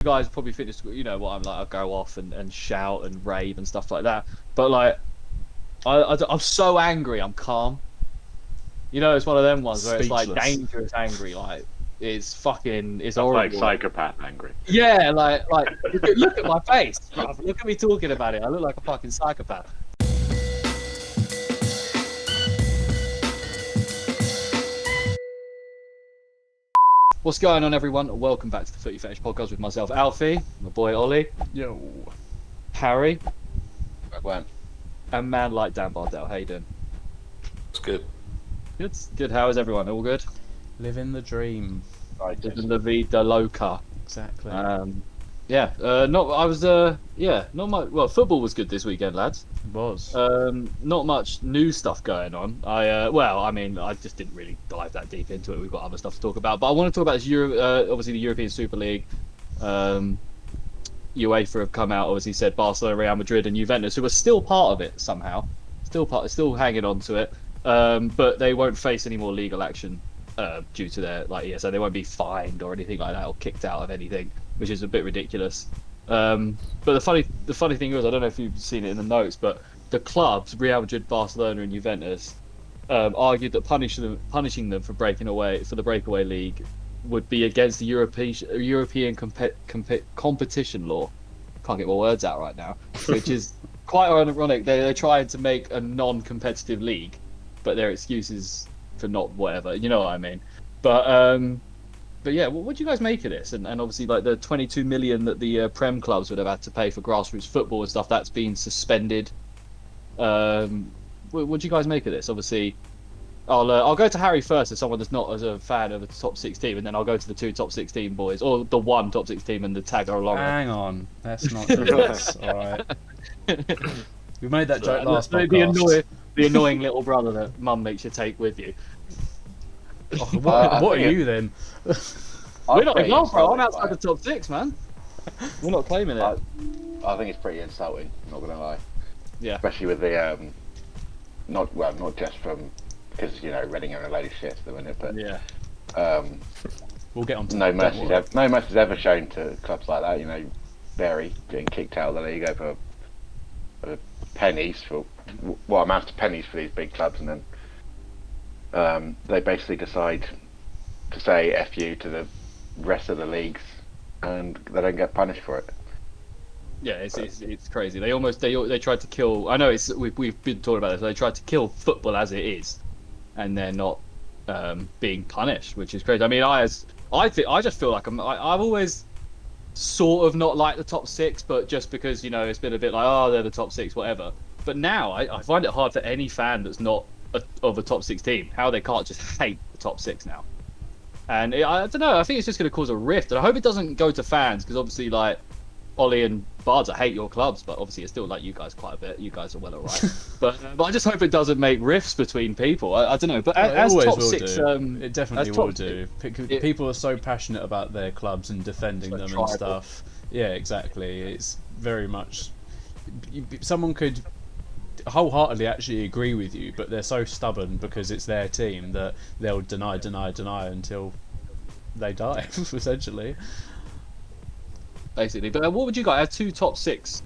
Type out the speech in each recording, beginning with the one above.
guys probably think this, you know what I'm like. I go off and shout and rave and stuff like that. But like, I'm so angry. I'm calm. You know, it's one of them ones where it's like Speechless. dangerous angry. Like it's fucking, it's That's like horrible. psychopath angry. Yeah, like look at my face, bruv. Look at me talking about it. I look like a fucking psychopath. What's going on, everyone? Welcome back to the Footy Fetish podcast with myself, Alfie, my boy Ollie, Yo. Harry, When? and man like Dan Bardell. How you doing? It's good. Good. Good. How is everyone? All good? Living the dream. Living La Vida Loca. Exactly. Yeah. Not much. Well, football was good this weekend, lads. It was. Not much new stuff going on. I just didn't really dive that deep into it. We've got other stuff to talk about, but I want to talk about this obviously the European Super League. UEFA have come out, obviously said Barcelona, Real Madrid, and Juventus, who are still part of it somehow, still hanging on to it, but they won't face any more legal action due to their so they won't be fined or anything like that or kicked out of anything, which is a bit ridiculous. But the funny thing is, I don't know if you've seen it in the notes, but the clubs, Real Madrid, Barcelona, and Juventus, argued that punishing them for breaking away for the breakaway league would be against the European competition law. Can't get my words out right now, which is quite ironic. They're trying to make a non-competitive league, but their excuses for not whatever. You know what I mean? But yeah, what do you guys make of this? And obviously, like the 22 million that the Prem clubs would have had to pay for grassroots football and stuff, that's been suspended. What do you guys make of this? Obviously, I'll go to Harry first as someone that's not as a fan of the top 16, and then I'll go to the two top 16 boys, or the one top 16 and the tagger along. Hang on, let's not do this. All right. We made that joke last podcast. The annoying little brother that mum makes you take with you. Oh, what are you then? We're not involved, bro. I'm outside the top 6, man. We're not claiming it. I think it's pretty insulting, not gonna lie. Yeah. Especially with the not just from, because you know Reading are a load of shit at the minute, but yeah. We'll get on to no that. mercy is ever shown to clubs like that. You know, Bury getting kicked out of the league over pennies for what amounts to pennies for these big clubs, and then they basically decide to say F you to the rest of the leagues, and they don't get punished for it. Yeah, it's crazy. They tried to kill. I know we've been talking about this. They tried to kill football as it is, and they're not being punished, which is crazy. I mean, I just feel like I've always sort of not liked the top 6, but just because it's been a bit like, oh, they're the top 6, whatever. But now I find it hard for any fan that's not of a top 6 team how they can't just hate the top 6 now. And I don't know. I think it's just going to cause a rift, and I hope it doesn't go to fans, because obviously, like, Ollie and Bards, I hate your clubs, but obviously it's still like you guys quite a bit. You guys are well alright. but I just hope it doesn't make rifts between people. I don't know. But as top 6, it definitely will do. People are so passionate about their clubs and defending them and stuff. Yeah, exactly. It's very much. Someone could wholeheartedly actually agree with you, but they're so stubborn because it's their team that they'll deny until they die, essentially. Basically, but what would you guys, as two top 6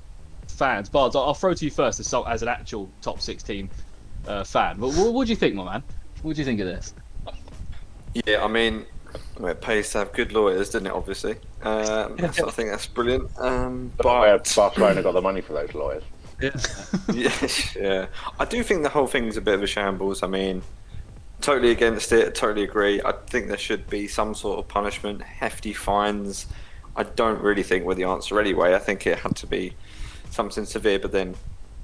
fans, Bards, I'll throw to you first as an actual top 6 team fan. What do you think, my man? What do you think of this? Yeah, I mean, it pays to have good lawyers, doesn't it? Obviously, so I think that's brilliant. But Barcelona got the money for those lawyers. Yeah. yeah. I do think the whole thing's a bit of a shambles. I mean, totally against it. Totally agree. I think there should be some sort of punishment, hefty fines. I don't really think we're the answer anyway. I think it had to be something severe, but then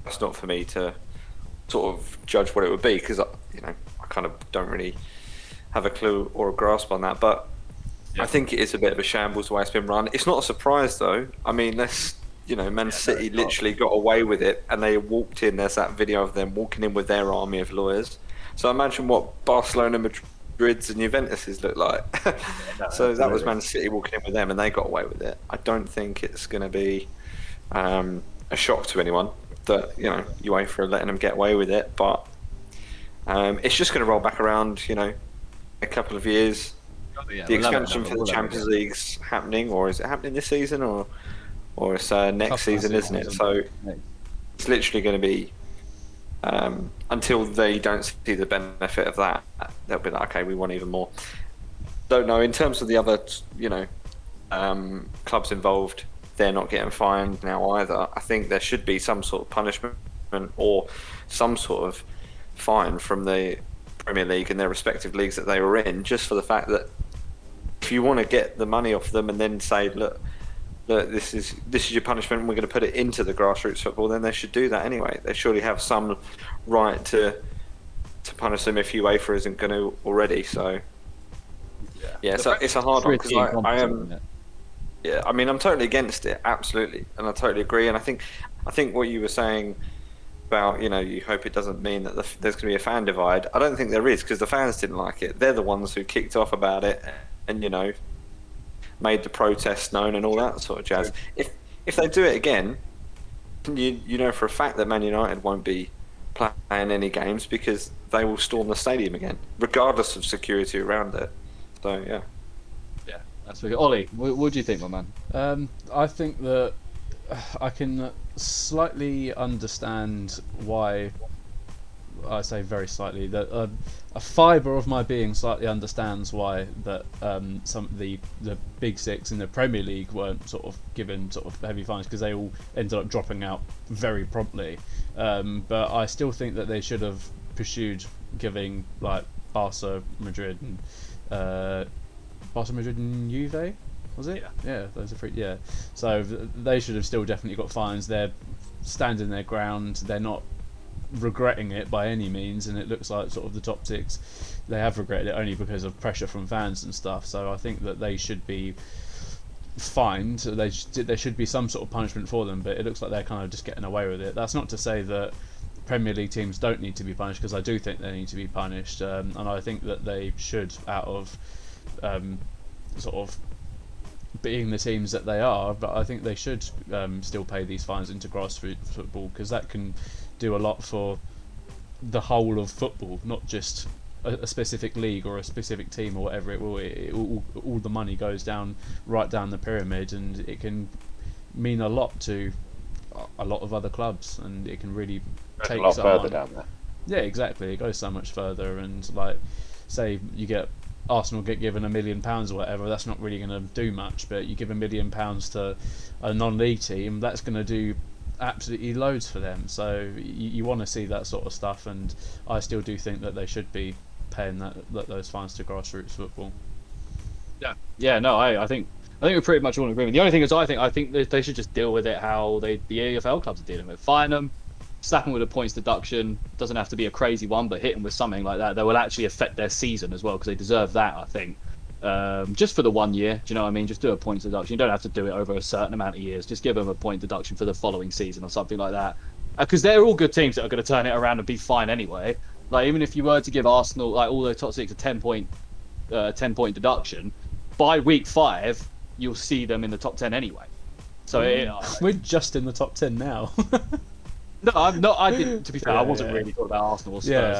that's not for me to sort of judge what it would be, because I kind of don't really have a clue or a grasp on that. But I think it is a bit of a shambles the way it's been run. It's not a surprise though. I mean, Man City literally got away with it, and they walked in. There's that video of them walking in with their army of lawyers. So imagine what Barcelona, Madrid's and Juventus's look like. So that was Man City walking in with them, and they got away with it. I don't think it's going to be a shock to anyone that UEFA are letting them get away with it, but it's just going to roll back around. A couple of years, Yeah, the we'll have it, expansion for we'll the have it, Champions yeah. League's happening, or is it happening this season, or it's next Couple season, isn't it? seasons. So it's literally going to be until they don't see the benefit of that, they'll be like, okay, we want even more. Don't know. In terms of the other, clubs involved, they're not getting fined now either. I think there should be some sort of punishment or some sort of fine from the Premier League and their respective leagues that they were in, just for the fact that if you want to get the money off them and then say, look, this is your punishment, and we're going to put it into the grassroots football, then they should do that anyway. They surely have some right to punish them if UEFA isn't going to already. So yeah, it's a hard one because I am. Yeah, I mean, I'm totally against it, absolutely, and I totally agree. And I think what you were saying about, you hope it doesn't mean that there's going to be a fan divide. I don't think there is, because the fans didn't like it. They're the ones who kicked off about it, and made the protest known and all that sort of jazz. If they do it again, you know for a fact that Man United won't be playing any games because they will storm the stadium again, regardless of security around it. So yeah. That's really Ollie. What do you think, my man? I think that I can slightly understand why. I say very slightly that a fibre of my being slightly understands why that some of the big six in the Premier League weren't sort of given sort of heavy fines, because they all ended up dropping out very promptly. But I still think that they should have pursued giving like Barca, Madrid, and Juve. Was it? Yeah, those are three. Yeah, so they should have still definitely got fines. They're standing their ground. They're not regretting it by any means, and it looks like sort of the top six, they have regretted it only because of pressure from fans and stuff. So I think that they should be fined. There should be some sort of punishment for them, but it looks like they're kind of just getting away with it. That's not to say that Premier League teams don't need to be punished, because I do think they need to be punished, and I think that they should, out of sort of being the teams that they are, but I think they should still pay these fines into grassroots football, because that can do a lot for the whole of football, not just a specific league or a specific team or whatever. All the money goes right down the pyramid, and it can mean a lot to a lot of other clubs, and it can really take a lot someone further down there. Yeah, exactly. It goes so much further, and like, say you get Arsenal get given £1 million or whatever, that's not really going to do much. But you give £1 million to a non-league team, that's going to do absolutely loads for them. So you want to see that sort of stuff, and I still do think that they should be paying those fines to grassroots football. Yeah. No, I think we're pretty much all in agreement. The only thing is, I think that they should just deal with it how the EFL clubs are dealing with it. Fine them, slap them with a points deduction. Doesn't have to be a crazy one, but hit them with something like that will actually affect their season as well, because they deserve that, I think. Just for the 1 year, do you know what I mean? Just do a points deduction. You don't have to do it over a certain amount of years. Just give them a point deduction for the following season or something like that. Because they're all good teams that are going to turn it around and be fine anyway. Like, even if you were to give Arsenal, like all the top six, a 10-point deduction, by week 5 you'll see them in the top 10 anyway. So we're just in the top 10 now. No, I'm not. I didn't. To be fair, I wasn't really talking about Arsenal or Spurs.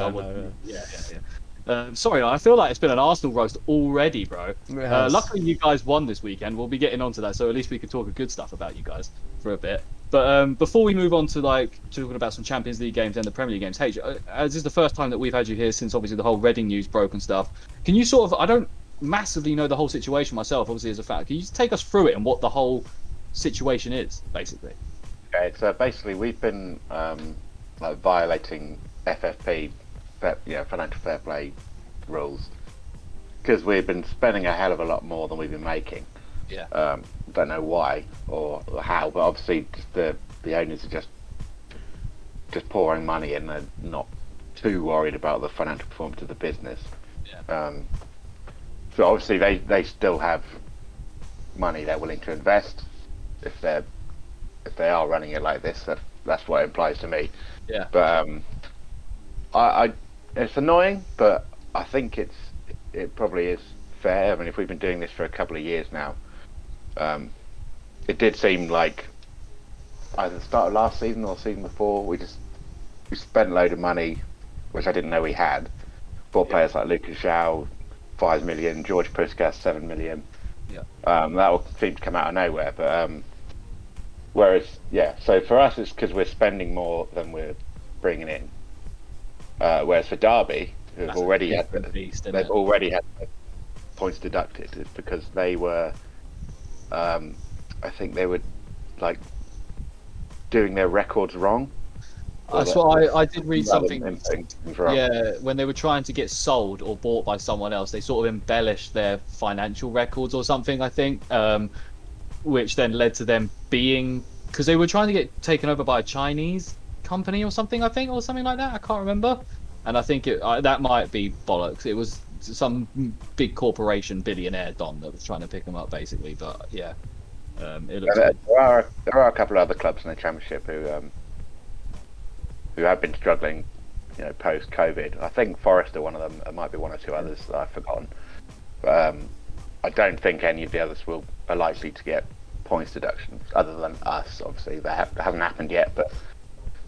Sorry, I feel like it's been an Arsenal roast already, bro. Luckily, you guys won this weekend. We'll be getting onto that, so at least we can talk good stuff about you guys for a bit. But before we move on to talking about some Champions League games and the Premier League games, hey, this is the first time that we've had you here since obviously the whole Reading news broke and stuff. Can you sort of? I don't massively know the whole situation myself, obviously as a fan. Can you just take us through it and what the whole situation is, basically? Okay, so basically we've been violating FFP, financial fair play rules, because we've been spending a hell of a lot more than we've been making. Yeah. Don't know why or how, but obviously just the owners are just pouring money in. They're not too worried about the financial performance of the business. Yeah. So obviously they still have money they're willing to invest if they are running it like this. That's what it implies to me. Yeah. But I it's annoying, but I think it probably is fair. I mean, if we've been doing this for a couple of years now, it did seem like either the start of last season or the season before, we spent a load of money, which I didn't know we had, for players like Lucas Shaw, 5 million. George Puskas 7 million. Yeah. That all seemed to come out of nowhere, but whereas so for us it's because we're spending more than we're bringing in. Whereas for Derby, who've already had points deducted, it's because they were, I think they were like doing their records wrong. That's what I did read something. Wrong. Yeah, when they were trying to get sold or bought by someone else, they sort of embellished their financial records or something, I think, which then led to them being, because they were trying to get taken over by a Chinese company or something, I think, or something like that. I can't remember. And I think that might be bollocks. It was some big corporation billionaire Don that was trying to pick them up, basically. But yeah, it looks there are a couple of other clubs in the Championship who have been struggling, post COVID. I think Forest are one of them. There might be one or two others that I've forgotten. But I don't think any of the others are likely to get points deductions, other than us. Obviously, they haven't happened yet, but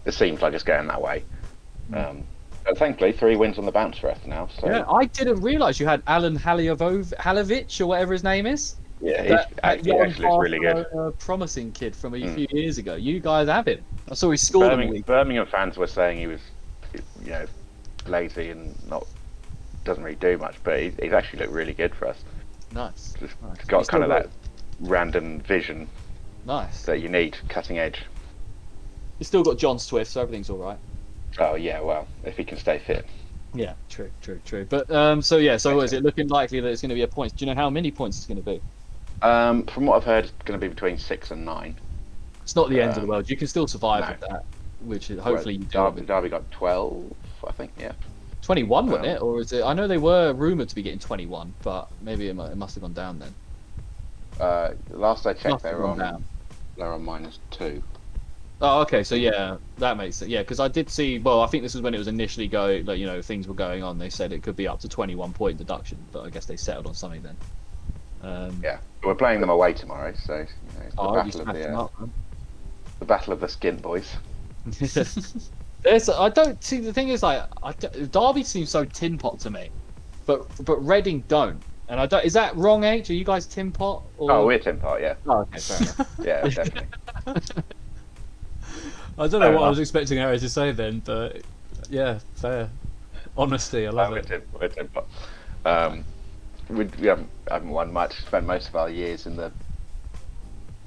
it seems like it's going that way. But thankfully, 3 wins on the bounce for us now. So. Yeah, I didn't realise you had Alan Halovich or whatever his name is. Yeah, he actually looks really good. Promising kid from a few years ago. You guys have him. I saw he scored. Birmingham fans were saying he was, lazy and doesn't really do much, but he's actually looked really good for us. Nice. Just got kind of that random vision. Nice. That you need, cutting edge. He's still got John Swift, so everything's all right. Oh yeah, well, if he can stay fit. Yeah, true. But so is it looking likely that it's going to be a point? Do you know how many points it's going to be? From what I've heard, it's going to be between 6 and 9. It's not the end of the world. You can still survive with that, which hopefully you do. Derby got 12, I think. Yeah. 21, wasn't it? Or is it? I know they were rumoured to be getting 21, but maybe it must have gone down then. Last I checked, they were on -2. Oh, okay. So yeah, that makes sense. Yeah, because I did see. Well, I think this was when it was initially going. Like, things were going on. They said it could be up to 21 point deduction, but I guess they settled on something then. Yeah, we're playing them away tomorrow, so it's the battle of the skint boys. I don't see. The thing is, Derby seems so tin pot to me, but Reading don't. And I don't. Is that wrong, H? Are you guys tin pot? Or... Oh, we're tin pot, yeah. Oh, okay, fair enough. Yeah, definitely. I don't know what I was expecting Harry to say then, but yeah, fair. Honesty, I love it. We're tin pot. We haven't won much. Spent most of our years in the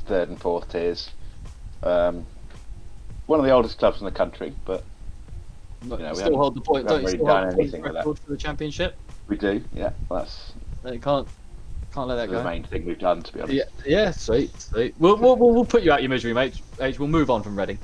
3rd and 4th tiers. One of the oldest clubs in the country, but we still hold the point. Don't you still hold the record for the Championship? We do. Yeah, that's. You can't let that go. The main thing we've done, to be honest. Yeah, sweet. We'll put you out your misery, mate. H. We'll move on from Reading,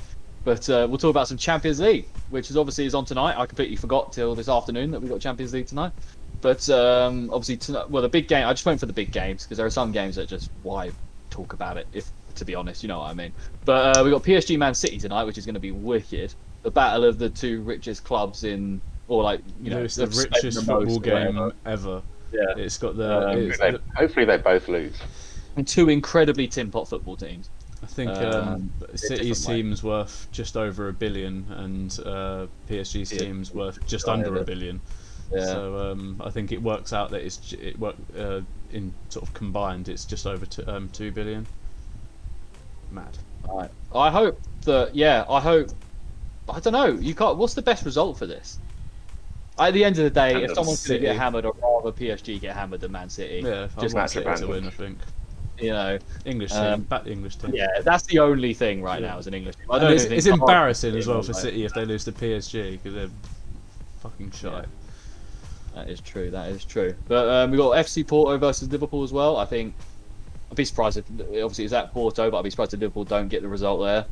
but we'll talk about some Champions League, which is on tonight. I completely forgot till this afternoon that we got Champions League tonight. But obviously, the big game. I just went for the big games because there are some games that just why talk about it. If to be honest, you know what I mean. But we got PSG Man City tonight, which is going to be wicked. The battle of the 2 richest clubs it's the richest football game ever. Yeah, it's got the. Hopefully they both lose. And 2 incredibly tin pot football teams. I think City's team's worth just over $1 billion, and PSG's team's worth just under $1 billion. Yeah. So I think it works out that in sort of combined, it's just over $2 billion. Mad. Right. I hope that. Yeah, I hope. I don't know. You can't. What's the best result for this? At the end of the day, if someone's going to get hammered, I'd rather PSG get hammered than Man City. Yeah, just Man City to win, I think. English team, back the English team. Yeah, that's the only thing right now as an English team. It's embarrassing as well for City if they lose to PSG because they're fucking shite. That is true. But we got FC Porto versus Liverpool as well. I think I'd be surprised if obviously it's at Porto, but I'd be surprised if Liverpool don't get the result there.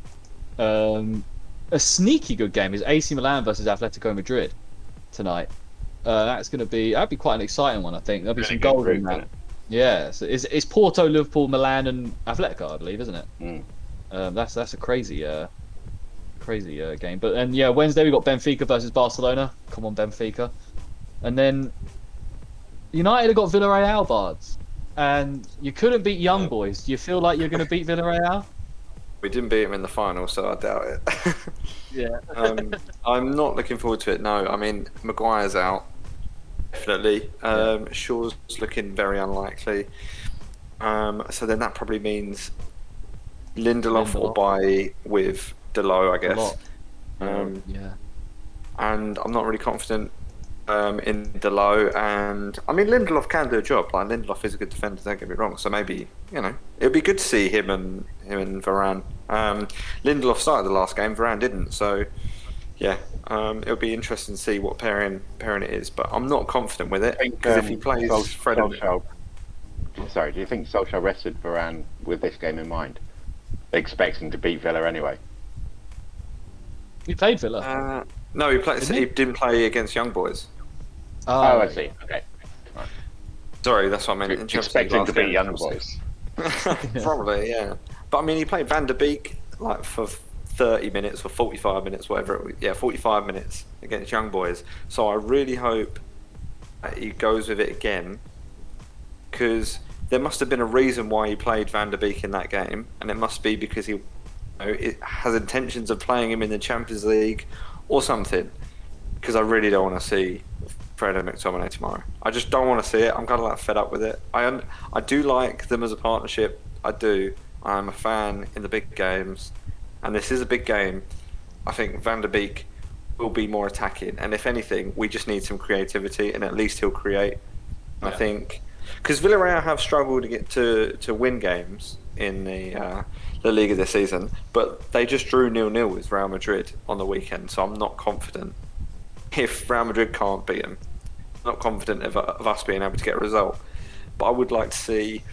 A sneaky good game is AC Milan versus Atletico Madrid tonight. That'd be quite an exciting one. I think there'll be some goals in that. Yeah, so it's Porto, Liverpool, Milan, and Atletico, I believe, isn't it? That's a crazy game. But then Wednesday we got Benfica versus Barcelona. Come on, Benfica. And then United have got Villarreal, Bards, and you couldn't beat Young Boys. Do you feel like you're going to beat Villarreal? We didn't beat them in the final, so I doubt it. Yeah. I'm not looking forward to it. No, I mean Maguire's out. definitely. Shaw's looking very unlikely. So then that probably means Lindelof or buy with Delo, I guess. Yeah. And I'm not really confident in Delo. And I mean, Lindelof can do a job. Like Lindelof is a good defender. Don't get me wrong. So maybe it'd be good to see him and Varane. Lindelof started the last game. Varane didn't. So yeah, it'll be interesting to see what pairing it is. But I'm not confident with it because if he plays Fred, sorry, do you think Solskjaer rested Varane with this game in mind, expecting to beat Villa anyway? He played Villa. No, he played. He didn't play against Young Boys. Oh, I see. Okay. Right. Sorry, that's what I meant. Expecting to beat Young Boys. Probably, yeah. But I mean, he played Van der Beek like for 30 minutes or 45 minutes, whatever it was. Yeah, 45 minutes against Young Boys. So I really hope that he goes with it again, because there must have been a reason why he played Van der Beek in that game, and it must be because he has intentions of playing him in the Champions League or something. Because I really don't want to see Fred and McTominay tomorrow. I just don't want to see it. I'm kind of like fed up with it. I do like them as a partnership. I do. I'm a fan in the big games, and this is a big game. I think Van der Beek will be more attacking, and if anything, we just need some creativity, and at least he'll create. Yeah. I think because Villarreal have struggled to get to win games in the La Liga this season, but they just drew 0-0 with Real Madrid on the weekend, so I'm not confident if Real Madrid can't beat them. I'm not confident of us being able to get a result, but I would like to see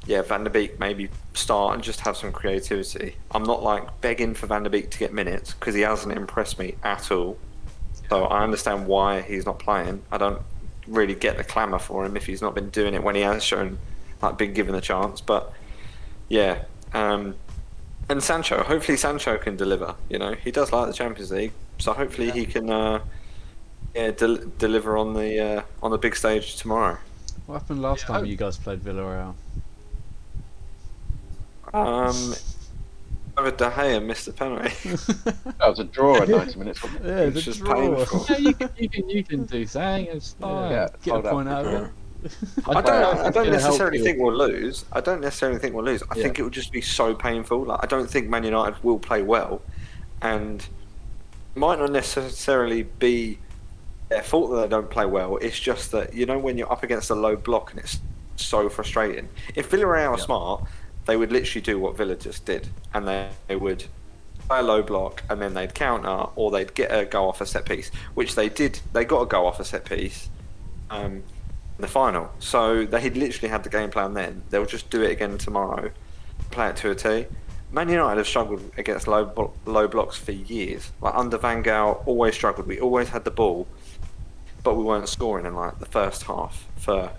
Van der Beek maybe start and just have some creativity. I'm not like begging for Van der Beek to get minutes because he hasn't impressed me at all, so I understand why he's not playing. I don't really get the clamour for him if he's not been doing it when he has shown, like, been given the chance. But yeah, and Sancho, hopefully Sancho can deliver. He does like the Champions League, so hopefully he can deliver on the big stage tomorrow. What happened last time you guys played Villarreal? De Gea missed a penalty. That was a draw at 90 minutes. Yeah, it's just draw. painful. You can do something. It's fine. Yeah, Get a point out of it. I don't necessarily think we'll lose. I think it would just be so painful. Like, I don't think Man United will play well, and it might not necessarily be their fault that they don't play well. It's just that when you're up against a low block and it's so frustrating. If Villarreal are smart, they would literally do what Villa just did, and they would play a low block, and then they'd counter, or they'd get a goal off a set piece, which they did. They got a goal off a set piece in the final, so they had literally had the game plan then. They'll just do it again tomorrow, play it to a T. Man United have struggled against low blocks for years. Like under Van Gaal, always struggled. We always had the ball, but we weren't scoring in like the first half for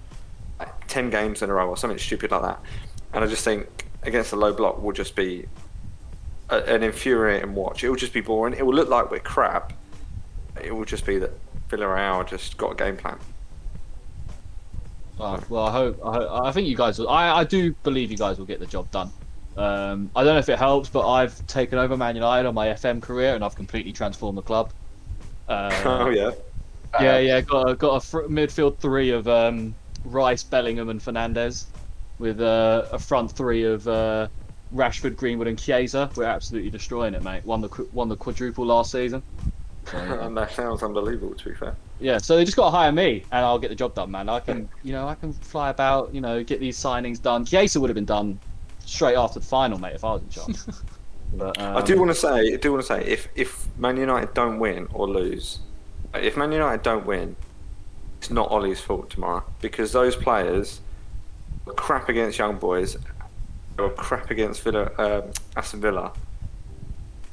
10 games in a row or something stupid like that. And I just think against a low block will just be an infuriating watch. It will just be boring. It will look like we're crap. It will just be that Villarreal just got a game plan. Well, I think you guys will. I do believe you guys will get the job done. I don't know if it helps, but I've taken over Man United on my FM career, and I've completely transformed the club. Oh yeah. Got a midfield three of Rice, Bellingham, and Fernandes, with a front three of Rashford, Greenwood, and Chiesa. We're absolutely destroying it, mate. Won the quadruple last season. So, and that sounds unbelievable, to be fair. Yeah, so they just got to hire me, and I'll get the job done, man. I can fly about, get these signings done. Chiesa would have been done straight after the final, mate, if I was in charge. But I do want to say, if Man United don't win or lose, if Man United don't win, it's not Ollie's fault tomorrow, because those players were crap against Young Boys, they were crap against Aston Villa.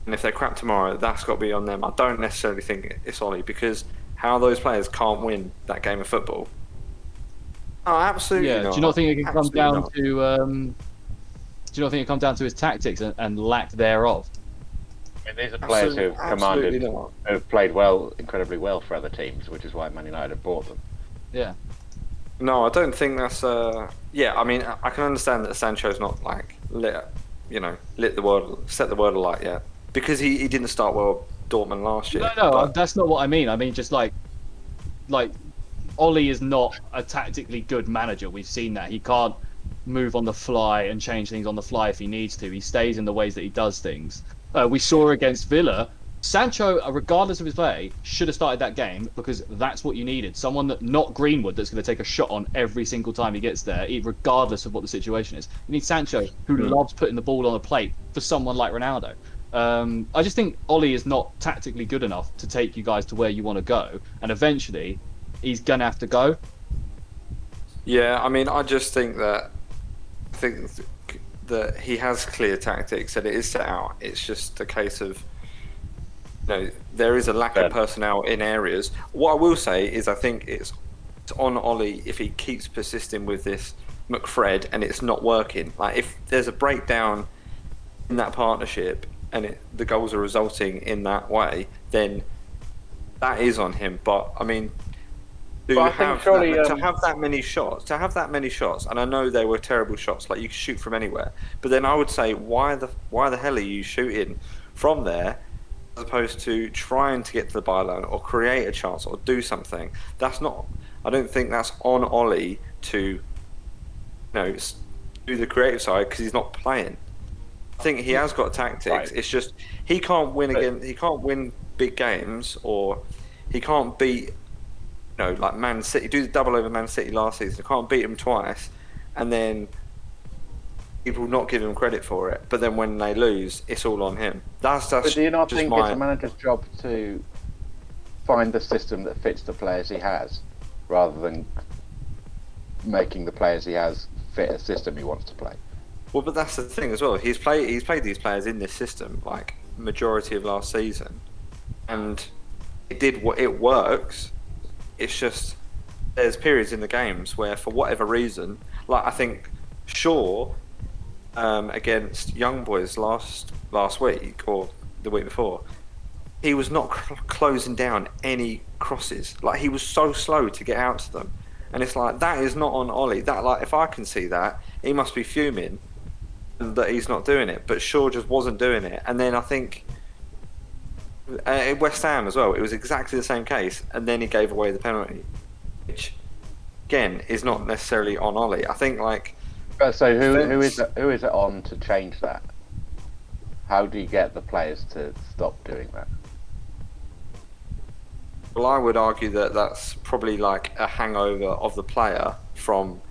And if they're crap tomorrow, that's got to be on them. I don't necessarily think it's Ollie, because how those players can't win that game of football. Oh, absolutely not. Do you not think it can come Absolutely down not. to? Do you not think it comes down to his tactics and lack thereof? I mean, these are players who Absolutely have played incredibly well for other teams, which is why Man United have bought them. Yeah. No, I don't think that's. Yeah, I mean, I can understand that Sancho's not like set the world alight yet, because he didn't start well at Dortmund last year. No, that's not what I mean. I mean just like Ollie is not a tactically good manager. We've seen that. He can't move on the fly and change things on the fly if he needs to. He stays in the ways that he does things. We saw against Villa, Sancho, regardless of his play, should have started that game because that's what you needed. Someone that, not Greenwood, that's going to take a shot on every single time he gets there, regardless of what the situation is. You need Sancho, who loves putting the ball on a plate, for someone like Ronaldo. I just think Ollie is not tactically good enough to take you guys to where you want to go, and eventually he's gonna have to go. Yeah, I mean, I just think that he has clear tactics and it is set out. It's just a case of, there is a lack of personnel in areas. What I will say is I think it's on Ollie if he keeps persisting with this McFred and it's not working. Like, if there's a breakdown in that partnership and the goals are resulting in that way, then that is on him. But I mean, to have that many shots, and I know they were terrible shots, like you could shoot from anywhere, but then I would say, why the hell are you shooting from there as opposed to trying to get to the byline or create a chance or do something? I don't think that's on Ollie to do the creative side because he's not playing. I think he has got tactics. Right. It's just he can't win he can't win big games, or he can't beat like Man City, do the double over Man City last season. He can't beat them twice and then people not give him credit for it, but then when they lose it's all on him. But do you not think it's a manager's job to find the system that fits the players he has, rather than making the players he has fit a system he wants to play? Well, but that's the thing as well. He's played these players in this system like majority of last season, and it works. It's just there's periods in the games where, for whatever reason, like I think Shaw against Young Boys last week or the week before, he was not closing down any crosses. Like, he was so slow to get out to them, and it's like, that is not on Ollie. That, like, if I can see that, he must be fuming that he's not doing it. But Shaw just wasn't doing it. And then I think at West Ham as well, it was exactly the same case, and then he gave away the penalty, which again is not necessarily on Ollie. I think, like, so who is it on to change that? How do you get the players to stop doing that? Well, I would argue that that's probably like a hangover of the player from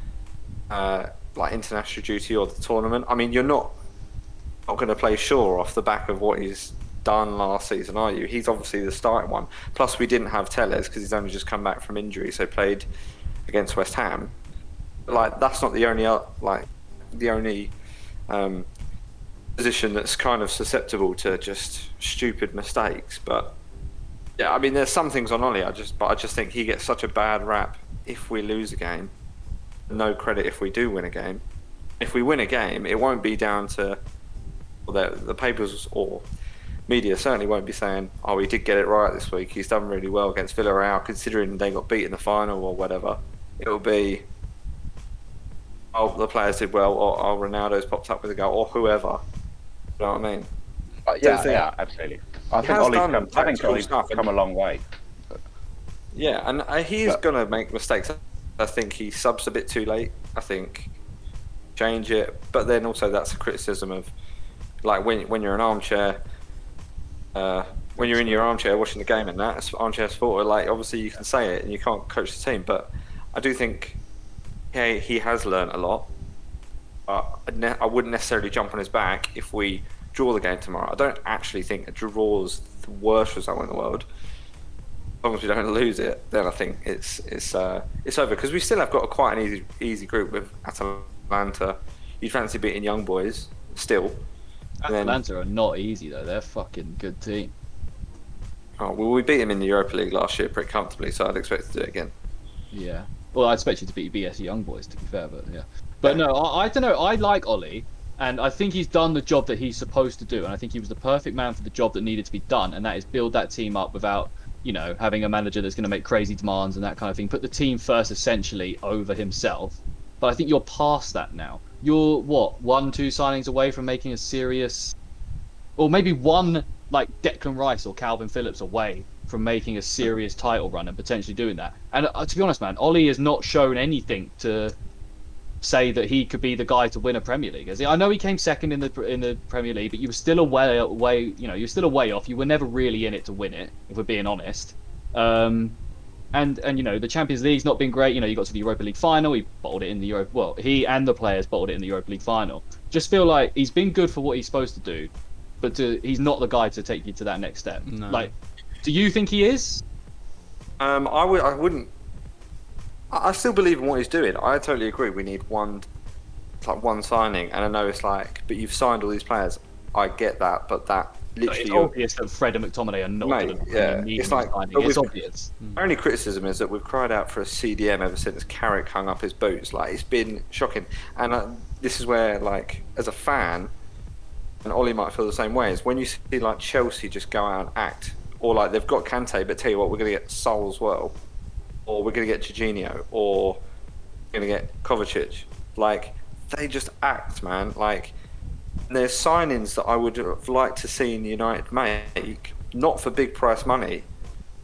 like international duty or the tournament. I mean, you're not going to play Shaw off the back of what he's done last season, are you? He's obviously the starting one. Plus, we didn't have Tellez because he's only just come back from injury, so played against West Ham. Like, that's not the only position that's kind of susceptible to just stupid mistakes. But yeah, I mean, there's some things on Ollie. I just think he gets such a bad rap if we lose a game. No credit if we do win a game. If we win a game, it won't be down to the papers or media certainly won't be saying, "Oh, he did get it right this week. He's done really well against Villarreal, considering they got beat in the final or whatever." It will be, "Oh, the players did well," or "Oh, Ronaldo's popped up with a goal," or whoever. You know what I mean? Yeah, absolutely. I think Ollie's come a long way. Yeah, and he's going to make mistakes. I think he subs a bit too late. I think change it, but then also that's a criticism of, like, when you're an armchair, when you're in your armchair watching the game and that, it's armchair supporter, like, obviously you can say it and you can't coach the team, but I do think he has learnt a lot. I wouldn't necessarily jump on his back if we draw the game tomorrow. I don't actually think a draw's the worst result in the world. As long as we don't lose it, then I think it's over, because we still have got quite an easy group with Atalanta. You'd fancy beating Young Boys still. Atalanta are not easy though. They're a fucking good team. Oh well, we beat them in the Europa League last year pretty comfortably, so I'd expect to do it again. Yeah. Well, I expect you to beat BS Young Boys, to be fair, but yeah. But no, I don't know. I like Ollie, and I think he's done the job that he's supposed to do, and I think he was the perfect man for the job that needed to be done, and that is build that team up without, having a manager that's going to make crazy demands and that kind of thing. Put the team first, essentially, over himself. But I think you're past that now. You're, 1-2 signings away from making a serious... Or maybe one, like, Declan Rice or Calvin Phillips away from making a serious title run and potentially doing that. And to be honest, man, Ollie has not shown anything to say that he could be the guy to win a Premier League. I know he came second in the Premier League, but you were still a way you're still a way off. You were never really in it to win it, if we're being honest. And the Champions League's not been great. You got to the Europa League final. He bottled it in the Europa. Well, he and the players bottled it in the Europa League final. Just feel like he's been good for what he's supposed to do, but he's not the guy to take you to that next step. No. Like, do you think he is? I wouldn't. I still believe in what he's doing. I totally agree. We need one signing, and I know it's like, but you've signed all these players. I get that, but that literally. It's obvious that Fred and McTominay are not. Mate, yeah, it's like it's obvious. My only criticism is that we've cried out for a CDM ever since Carrick hung up his boots. Like, it's been shocking, and this is where, like, as a fan, and Ollie might feel the same way. Is when you see like Chelsea just go out and act, or like they've got Kante, but tell you what, we're going to get Sol as well. Or we're going to get Jorginho, or we're going to get Kovacic. Like, they just act, man. Like, there's signings that I would have liked to see United make, not for big price money,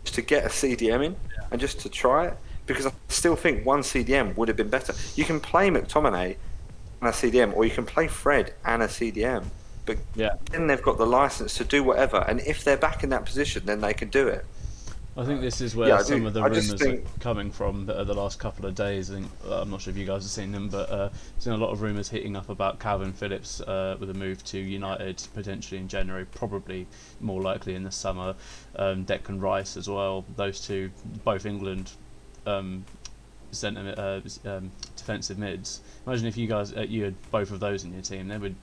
just to get a CDM in and just to try it. Because I still think one CDM would have been better. You can play McTominay and a CDM, or you can play Fred and a CDM. But then they've got the license to do whatever. And if they're back in that position, then they can do it. I think this is where some of the rumours are coming from the last couple of days. I think, I'm not sure if you guys have seen them, but I've seen a lot of rumours hitting up about Calvin Phillips with a move to United potentially in January, probably more likely in the summer. Declan Rice as well. Those two, both England defensive mids. Imagine if you had both of those in your team. They would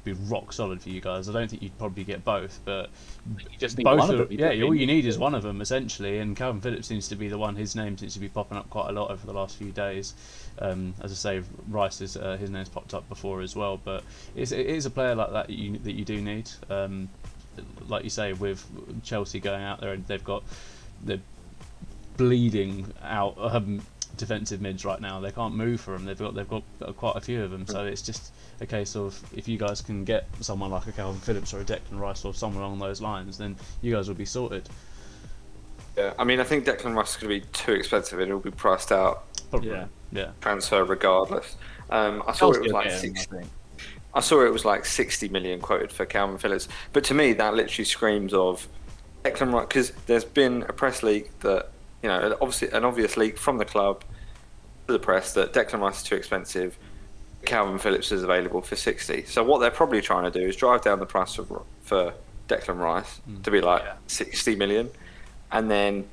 be rock solid for you guys. I don't think you'd probably get both, but you just need both one of them. all you need is one of them essentially. And Calvin Phillips seems to be the one. His name seems to be popping up quite a lot over the last few days. As I say, Rice his name's popped up before as well. But it is a player like that you do need. Like you say, with Chelsea going out there, and they're bleeding out defensive mids right now. They can't move for them. They've got quite a few of them. So it's just a case of, if you guys can get someone like a Calvin Phillips or a Declan Rice or someone along those lines, then you guys will be sorted. Yeah, I mean, I think Declan Rice is going to be too expensive and it'll be priced out. Probably. Yeah. Transfer regardless. I saw it was like 60. I saw it was like 60 million quoted for Calvin Phillips, but to me that literally screams of Declan Rice, because there's been a press leak that, obviously an obvious leak from the club to the press that Declan Rice is too expensive. Calvin Phillips is available for 60. So what they're probably trying to do is drive down the price for Declan Rice to be like 60 million, and then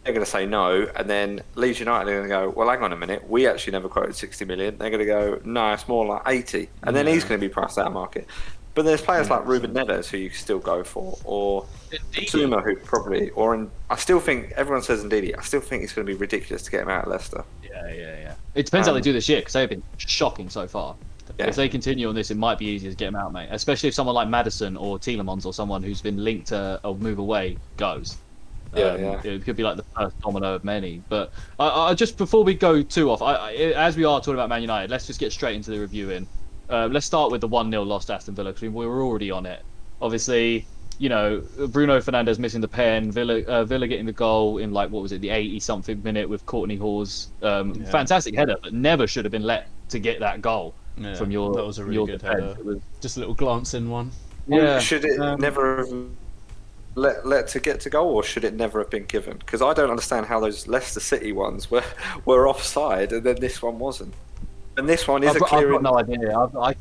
they're going to say no, and then Leeds United are going to go, well, hang on a minute, we actually never quoted 60 million. They're going to go, no, it's more like 80, and then he's going to be priced out of market. But there's players like Ruben Neves who you can still go for, or Zuma, who probably, I still think, everyone says Ndidi, I still think it's going to be ridiculous to get him out of Leicester. Yeah. It depends how they do this year, because they've been shocking so far. Yeah. If they continue on this, it might be easier to get them out, mate. Especially if someone like Maddison or Tielemans or someone who's been linked to a move away goes. It could be like the first domino of many. But I just, before we go too off, as we are talking about Man United, let's just get straight into the reviewing. Let's start with the 1-0 loss to Aston Villa, because we were already on it. Obviously, Bruno Fernandes missing the pen, Villa getting the goal in, like, what was it, the 80-something minute with Courtney Hall's fantastic header, but never should have been let to get that goal from your. That was a really good header. Just a little glance in one. Yeah. Should it never have let to get to goal, or should it never have been given? Because I don't understand how those Leicester City ones were offside and then this one wasn't. And this one is a clear. I've got no idea. I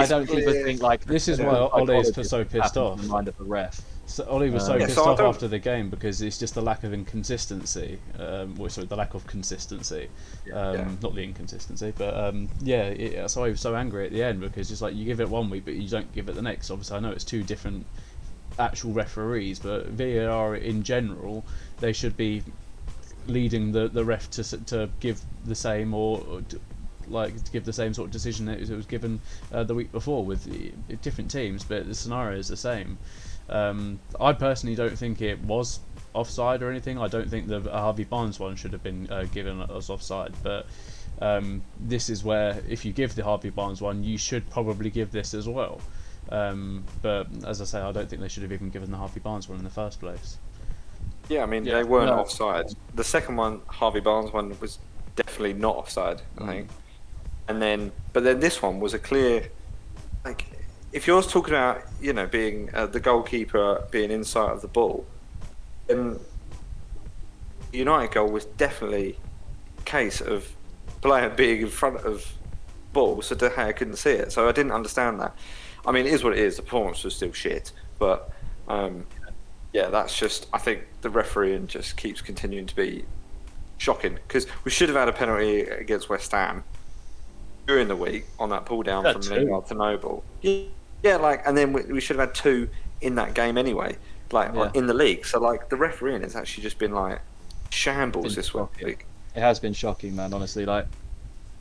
don't even think, like, this is why Ollie is so pissed off. Mind of the ref. So Ollie was so pissed off after the game, because it's just the lack of inconsistency. The lack of consistency, not the inconsistency. But so he was so angry at the end, because just like, you give it one week, but you don't give it the next. Obviously, I know it's two different actual referees, but VAR in general, they should be leading the ref to give the same, or to give the same sort of decision that it was given the week before with different teams, but the scenario is the same. I personally don't think it was offside or anything. I don't think the Harvey Barnes one should have been given as offside, but this is where, if you give the Harvey Barnes one, you should probably give this as well. But as I say, I don't think they should have even given the Harvey Barnes one in the first place. Yeah, I mean, they weren't offside. The second one, Harvey Barnes one, was definitely not offside, I think. But then this one was a clear, like, if you're talking about, being the goalkeeper being inside of the ball, then the United goal was definitely a case of player being in front of ball, so De Gea couldn't see it. So I didn't understand that. I mean, it is what it is. The performance was still shit, but that's just. I think the refereeing just keeps continuing to be shocking because we should have had a penalty against West Ham during the week on that pull down from Lingard to Noble. Yeah, and then we should have had 2 in that game anyway, in the league. So the refereeing has actually just been shambles this week. It has been shocking, man. Honestly, I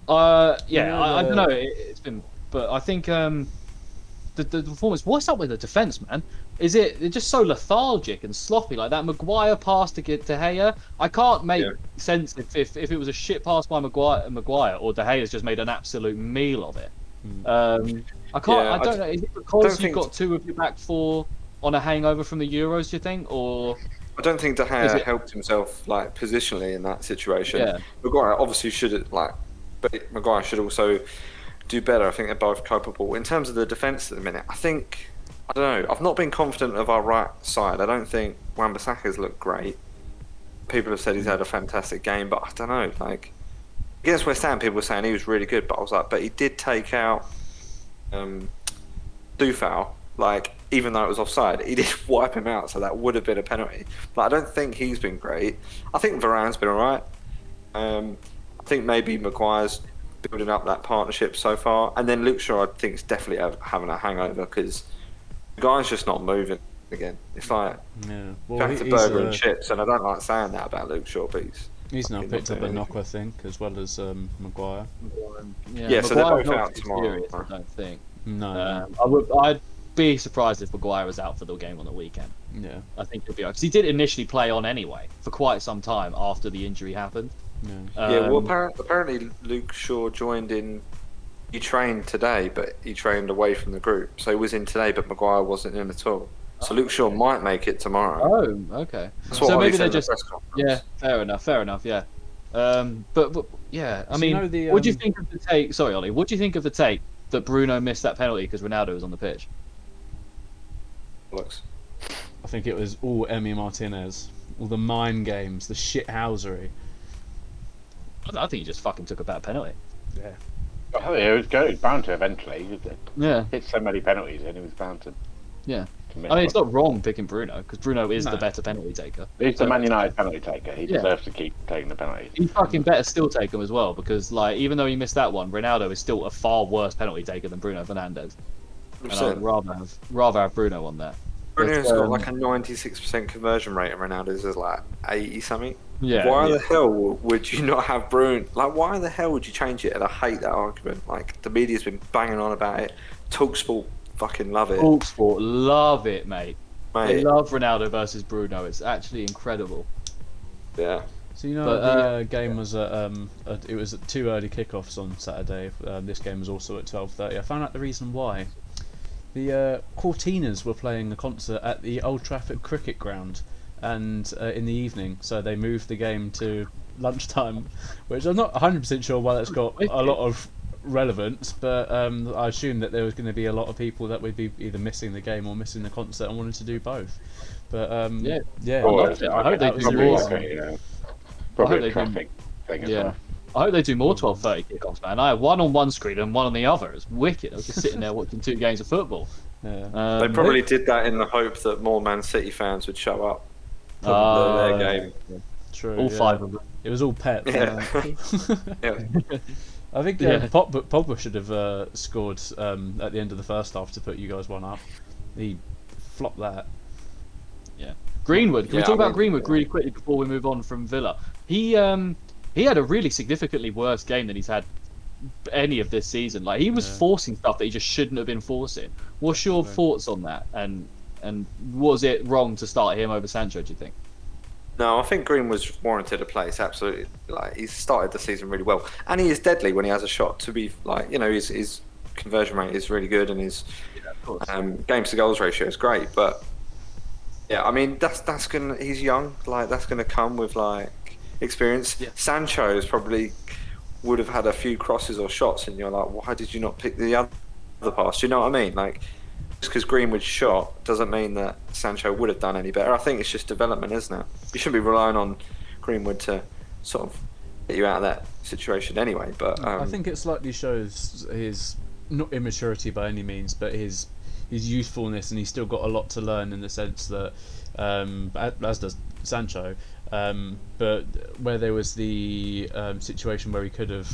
don't know. It's been, but I think the performance. What's up with the defense, man? Is it just so lethargic and sloppy like that? Maguire pass to get De Gea. I can't make sense if it was a shit pass by Maguire or De Gea's just made an absolute meal of it. I can't. I don't know. Is it because you've got 2 of your back 4 on a hangover from the Euros? Do you think, or? I don't think De Gea helped himself positionally in that situation. Yeah. Maguire obviously should but Maguire should also do better. I think they're both capable. In terms of the defence at the minute, I don't know. I've not been confident of our right side. I don't think Wan-Bissaka's looked great. People have said he's had a fantastic game, but I don't know. Against West Ham, people were saying he was really good, but I was but he did take out Dufal. Even though it was offside, he did wipe him out, so that would have been a penalty. But I don't think he's been great. I think Varane's been alright. I think maybe Maguire's building up that partnership so far, and then Luke Shaw I think is definitely having a hangover because the guy's just not moving again. It's back to burger and chips, and I don't like saying that about Luke Shaw, but he's now picked up a knock, I think, as well as Maguire. Yeah, so they're both out tomorrow. I don't think. No. I'd be surprised if Maguire was out for the game on the weekend. Yeah, I think he'll be out because he did initially play on anyway for quite some time after the injury happened. Well, apparently Luke Shaw joined in. He trained today, but he trained away from the group, so he was in today, but Maguire wasn't in at all. So Luke Shaw might make it tomorrow. Oh, okay. So maybe they're just fair enough. Yeah. But yeah, I mean, what do you think of the take? Sorry, Ollie. What do you think of the take that Bruno missed that penalty because Ronaldo was on the pitch? I think it was all Emi Martinez, all the mind games, the shithousery. I think he just fucking took a bad penalty. Yeah. I think it was bound to eventually. Yeah. Hit so many penalties and he was bound to. Yeah. I mean, it's not wrong picking Bruno because Bruno is the better penalty taker. He's the Man United penalty taker. He deserves to keep taking the penalties. He fucking better still take them as well because, even though he missed that one, Ronaldo is still a far worse penalty taker than Bruno Fernandes. And I'd rather have Bruno on that. Bruno's got a 96% conversion rate, and Ronaldo's is 80 something. Yeah. Why the hell would you not have Bruno? Why the hell would you change it? And I hate that argument. The media's been banging on about it. TalkSport fucking love it. TalkSport love it, mate. They love Ronaldo versus Bruno. It's actually incredible. Yeah. So the game was it was at 2 early kickoffs on Saturday. This game was also at 12:30. I found out the reason why. The Cortinas were playing a concert at the Old Trafford Cricket Ground, and in the evening, so they moved the game to lunchtime, which I'm not 100% sure why that's got a lot of relevance, but I assume that there was going to be a lot of people that would be either missing the game or missing the concert and wanted to do both. But I hope they do more. Probably a traffic thing as well. I hope they do more 12:30 kickoffs, man. I had one on one screen and one on the other. It's wicked. I was just sitting there watching 2 games of football. Yeah. They probably did that in the hope that more Man City fans would show up for their game. True. All 5 of them. It was all Pep. Yeah. I think Pogba should have scored at the end of the first half to put you guys 1 up. He flopped that. Yeah. Greenwood. Can we talk about Greenwood really quickly before we move on from Villa? He had a really significantly worse game than he's had any of this season. He was forcing stuff that he just shouldn't have been forcing. What's your thoughts on that? And was it wrong to start him over Sancho, do you think? No, I think Greenwood's warranted a place, absolutely. He's started the season really well. And he is deadly when he has a shot. To be, his conversion rate is really good and his games to goals ratio is great. But Yeah, I mean that's gonna. He's young, like that's gonna come with like experience. Yeah. Sancho's probably would have had a few crosses or shots, and you're like, why did you not pick the other pass? Do you know what I mean? Like, just because Greenwood shot doesn't mean that Sancho would have done any better. I think it's just development, isn't it? You shouldn't be relying on Greenwood to sort of get you out of that situation anyway. But I think it slightly shows his not immaturity by any means, but his youthfulness, and he's still got a lot to learn in the sense that, as does Sancho. But where there was the situation where he could have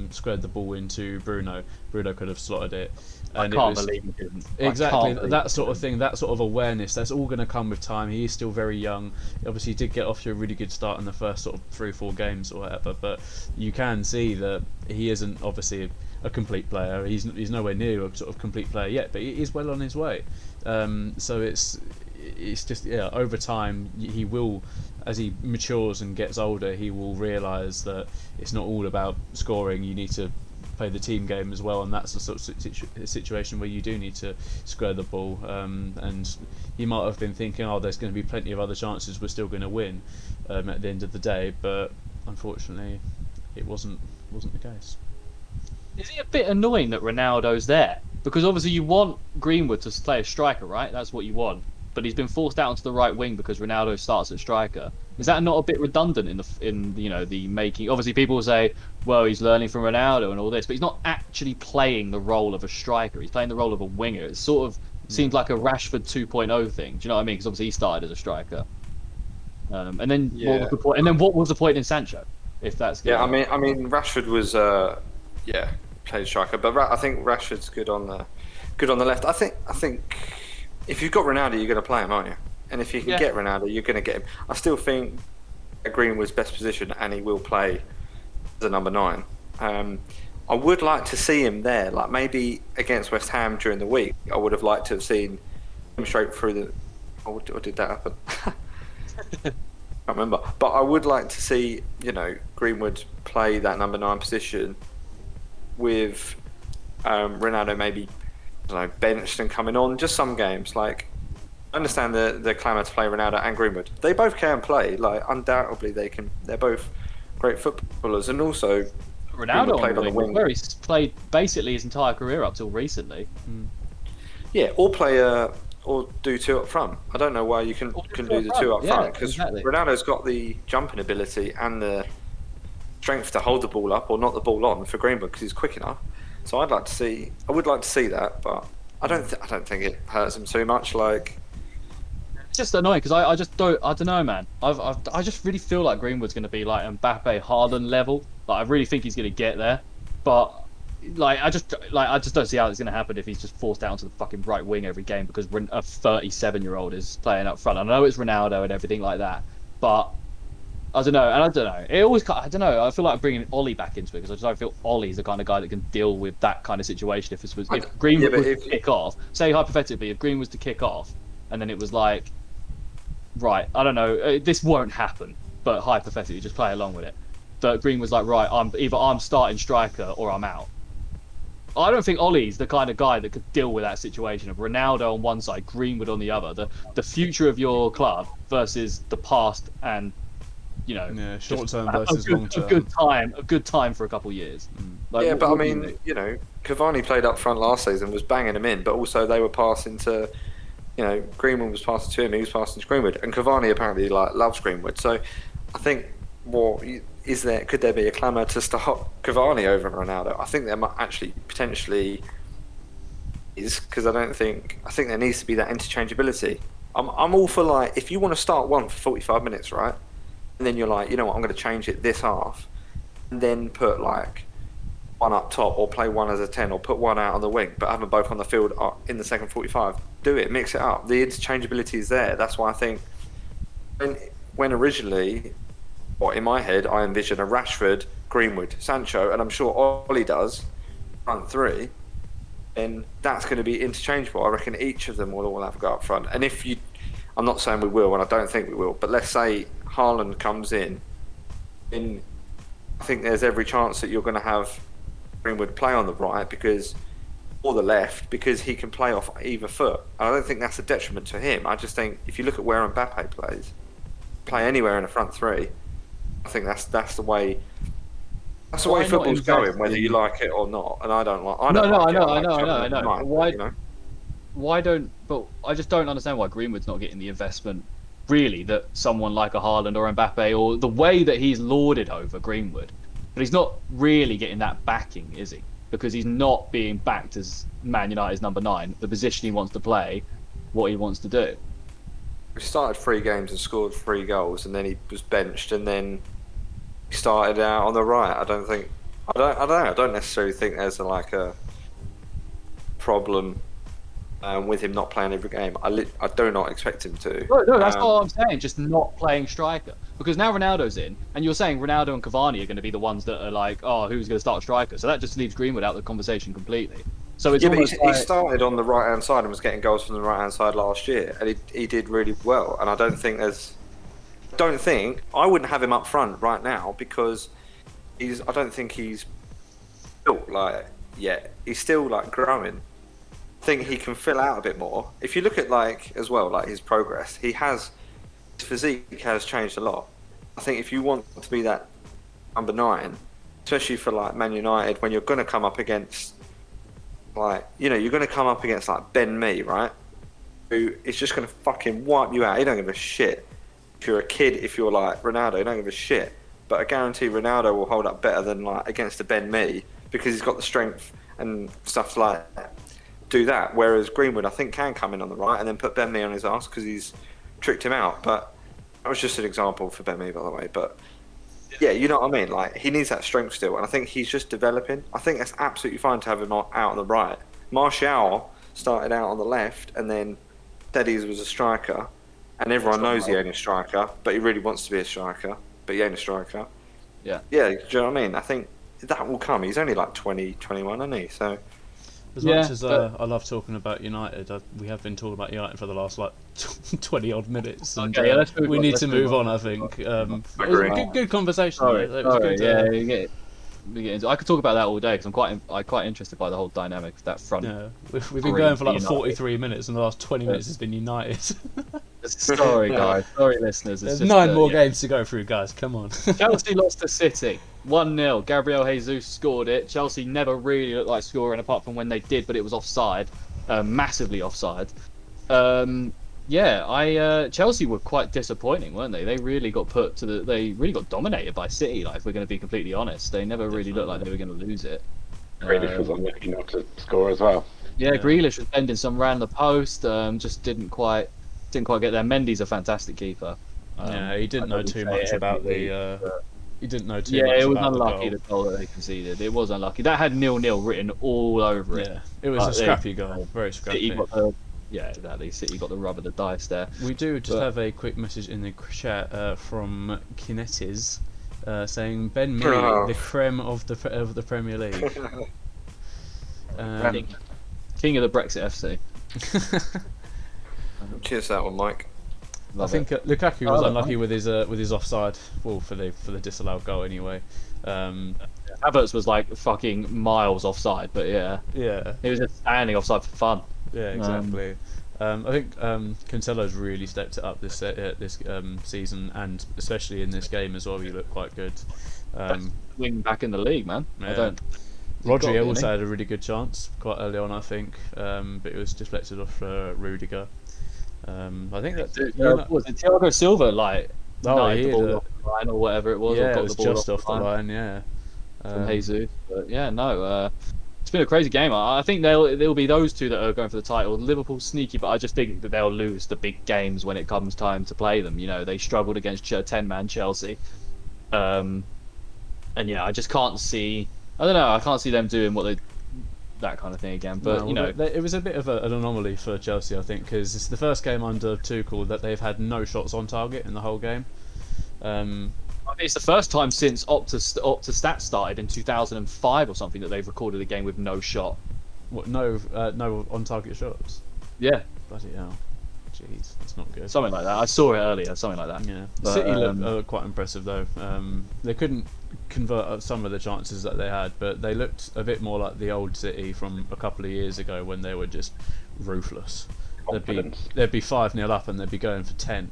squared the ball into Bruno could have slotted it. And I can't believe he didn't. Exactly, that sort of thing, that sort of awareness, that's all going to come with time. He is still very young. Obviously, he did get off to a really good start in the first sort of 3-4 games or whatever, but you can see that he isn't obviously a complete player. He's nowhere near a sort of complete player yet, but he is well on his way. So it's just, yeah, over time, he will, as he matures and gets older, he will realise that it's not all about scoring. You need to play the team game as well, and that's the sort of situation where you do need to square the ball. And he might have been thinking, oh, there's going to be plenty of other chances, we're still going to win at the end of the day, but unfortunately it wasn't the case. Is it a bit annoying that Ronaldo's there? Because obviously you want Greenwood to play a striker, right? That's what you want. But he's been forced out onto the right wing because Ronaldo starts at striker. Is that not a bit redundant in the making? Obviously, people will say, well, he's learning from Ronaldo and all this, but he's not actually playing the role of a striker. He's playing the role of a winger. It sort of seems like a Rashford 2.0 thing. Do you know what I mean? Because obviously he started as a striker. And then what was the point? And then what was the point in Sancho? If that's I mean Rashford was played striker, but I think Rashford's good on the left. I think if you've got Ronaldo, you're going to play him, aren't you? And if you can get Ronaldo, you're going to get him. I still think Greenwood's best position, and he will play as a number 9. I would like to see him there, like maybe against West Ham during the week. I would have liked to have seen him straight through the. Or did that happen? I can't remember. But I would like to see, Greenwood play that number 9 position with Ronaldo maybe, benched and coming on, just some games. Like, I understand the clamour to play Ronaldo and Greenwood. They both can play. Like, undoubtedly they can. They're both great footballers, and also Ronaldo played on the wing, where he's played basically his entire career up till recently. Yeah, or do 2 up front. I don't know why you can do the 2 up front, because Ronaldo's got the jumping ability and the strength to hold the ball up or knock the ball on for Greenwood because he's quick enough. So I would like to see that, but I don't think it hurts him too much. Like, it's just annoying because I don't know, man. I just really feel like Greenwood's going to be like Mbappe, Haaland level. Like, I really think he's going to get there, but I just don't see how it's going to happen if he's just forced out onto the fucking right wing every game because a 37-year-old is playing up front. I know it's Ronaldo and everything like that, but I don't know. It always, I don't know. I feel like bringing Ollie back into it because I just don't feel Ollie's the kind of guy that can deal with that kind of situation. If Greenwood was to kick off, say hypothetically, if Green was to kick off, and then it was like, right, I don't know, this won't happen, but hypothetically, just play along with it. That Green was like, right, I'm starting striker or I'm out. I don't think Ollie's the kind of guy that could deal with that situation of Ronaldo on one side, Greenwood on the other. The future of your club versus the past and, short term versus long term. A good time for a couple of years. But I mean, Cavani played up front last season, was banging him in, but also they were passing to, Greenwood was passing to him, he was passing to Greenwood, and Cavani apparently loves Greenwood. So I think, could there be a clamour to start Cavani over Ronaldo? I think there might actually potentially is, because I think there needs to be that interchangeability. I'm all for, if you want to start one for 45 minutes, right? And then you're like, you know what, I'm going to change it this half, and then put one up top, or play one as a 10, or put one out on the wing, but have them both on the field in the second 45. Do it, mix it up. The interchangeability is there. That's why I think when originally, in my head, I envision a Rashford, Greenwood, Sancho, and I'm sure Ollie does, front 3, then that's going to be interchangeable. I reckon each of them will all have a go up front. And I'm not saying we will, and I don't think we will, but let's say Haaland comes in, I think there's every chance that you're going to have Greenwood play on the right, because or the left because he can play off either foot. I don't think that's a detriment to him. I just think if you look at where Mbappe plays, play anywhere in the front three. I think that's the way. That's the way football's going, whether you like it or not. And I don't like. I know. Why don't? But I just don't understand why Greenwood's not getting the investment, really, that someone like a Haaland or Mbappe, or the way that he's lauded over Greenwood, but he's not really getting that backing, is he? Because he's not being backed as Man United's number 9, the position he wants to play, what he wants to do. He started 3 games and scored 3 goals, and then he was benched, and then he started out on the right. I don't know. I don't necessarily think there's a problem with him not playing every game. I do not expect him to. No, that's all I'm saying. Just not playing striker, because now Ronaldo's in, and you're saying Ronaldo and Cavani are going to be the ones that are like, oh, who's going to start striker? So that just leaves Greenwood out of the conversation completely. So it's almost he started on the right hand side and was getting goals from the right hand side last year, and he did really well. And I don't think I wouldn't have him up front right now because I don't think he's built like yet. He's still growing. I think he can fill out a bit more. If you look at his progress, his physique has changed a lot. I think if you want to be that number 9, especially for Man United, when you're going to come up against you're going to come up against Ben Mee, right? Who is just going to fucking wipe you out. He don't give a shit. If you're a kid, if you're like Ronaldo, he don't give a shit. But I guarantee Ronaldo will hold up better than against a Ben Mee because he's got the strength and stuff like that. Do that, whereas Greenwood I think can come in on the right and then put Ben Mee on his arse because he's tricked him out. But that was just an example for Ben Mee, by the way. But yeah, you know what I mean. He needs that strength still, and I think he's just developing. I think that's absolutely fine to have him out on the right. Martial started out on the left, and then Teddy's was a striker, and everyone knows he ain't a striker, but he really wants to be a striker, but he ain't a striker. Yeah, do you know what I mean? I think that will come. He's only 20, 21, isn't he? So. As much as I love talking about United, we have been talking about United for the last 20 odd minutes. And, we need to move on. I think. It was a good conversation. I could talk about that all day because I'm quite interested by the whole dynamic of that front. Yeah, we've been going for 43 minutes, and the last 20 minutes has been United. Sorry, guys. Sorry, listeners. There's 9 more games to go through, guys. Come on. Chelsea lost to City 1-0. Gabriel Jesus scored it. Chelsea never really looked like scoring apart from when they did, but it was offside, massively offside. Chelsea were quite disappointing, weren't they? They really got they really got dominated by City. If we're going to be completely honest, they never really looked like they were going to lose it. Grealish was unlucky not to score as well. Yeah, Grealish was bending some round the post. Just didn't quite get there. Mendy's a fantastic keeper. He didn't know too much about the. He didn't know too much. Yeah, it was unlucky the goal that they conceded. It was unlucky. That had 0-0 written all over it. Yeah, it was a scrappy goal, very scrappy. Yeah, exactly. City got the rub of the dice there. We do just have a quick message in the chat from Kinetis saying Ben Mee, the creme of the Premier League. King of the Brexit FC. Cheers that one, Mike. I think Lukaku was unlucky with his offside. Well, for the disallowed goal anyway. Havertz was fucking miles offside, but yeah, he was just standing offside for fun. Yeah, exactly. I think Cancelo's really stepped it up this season, and especially in this game as well. He looked quite good. Wing back in the league, man. Yeah. Rodri also had a really good chance quite early on, I think, but it was deflected off Rudiger. I think that was it Thiago Silva the ball off the line or whatever it was. Yeah, it was just off the line. Yeah, from Jesus. But yeah, no. It's been a crazy game. I think there'll be those two that are going for the title. Liverpool sneaky, but I just think that they'll lose the big games when it comes time to play them. They struggled against 10-man Chelsea, and I just can't see. I don't know. I can't see them doing that kind of thing again. But it was a bit of an anomaly for Chelsea, I think, because it's the first game under Tuchel that they've had no shots on target in the whole game. It's the first time since Opta Stats started in 2005 or something that they've recorded a game with no shot. What? No on target shots. Yeah. Bloody hell. Jeez, that's not good. Something like that. I saw it earlier. Something like that. Yeah, But, City looked quite impressive though. They couldn't convert some of the chances that they had, but they looked a bit more like the old City from a couple of years ago when they were just ruthless. Confidence. They'd be 5-0 up and they'd be going for 10,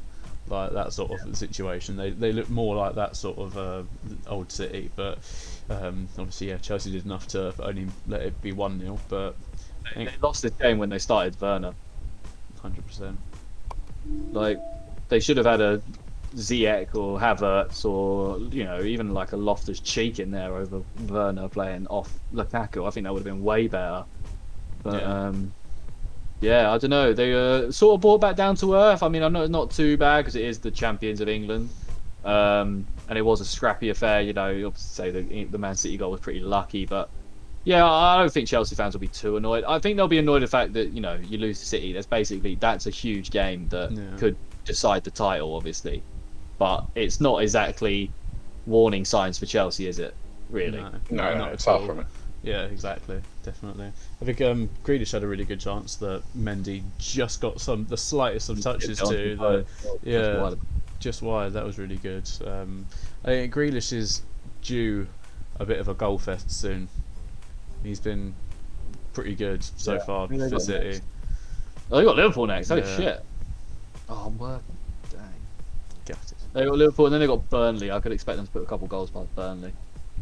like that sort of situation. They look more like that sort of old City, but obviously, yeah, Chelsea did enough to only let it be 1-0. But they lost this game when they started Werner. 100%. Like, they should have had a Ziyech or Havertz or, you know, even like a Loftus-Cheek in there over Werner playing off Lukaku. I think that would have been way better. But yeah, I don't know. They sort of brought back down to earth. I mean, I know it's not too bad because it is the champions of England, and it was a scrappy affair. You know, you obviously say the Man City goal was pretty lucky, but yeah, I don't think Chelsea fans will be too annoyed. I think they'll be annoyed at the fact that, you know, you lose to City. That's a huge game that could decide the title, obviously, but it's not exactly warning signs for Chelsea, is it? Really? No, not it's at far all. from it. Yeah, exactly, definitely. I think Grealish had a really good chance that Mendy just got the slightest of touches to. Just wide. That was really good. I think Grealish is due a bit of a goal fest soon. He's been pretty good so far for City. Next. Oh, they got Liverpool next. Holy Yeah. shit! Oh, I'm working. Dang. Gutted. They got Liverpool and then they got Burnley. I could expect them to put a couple goals past Burnley,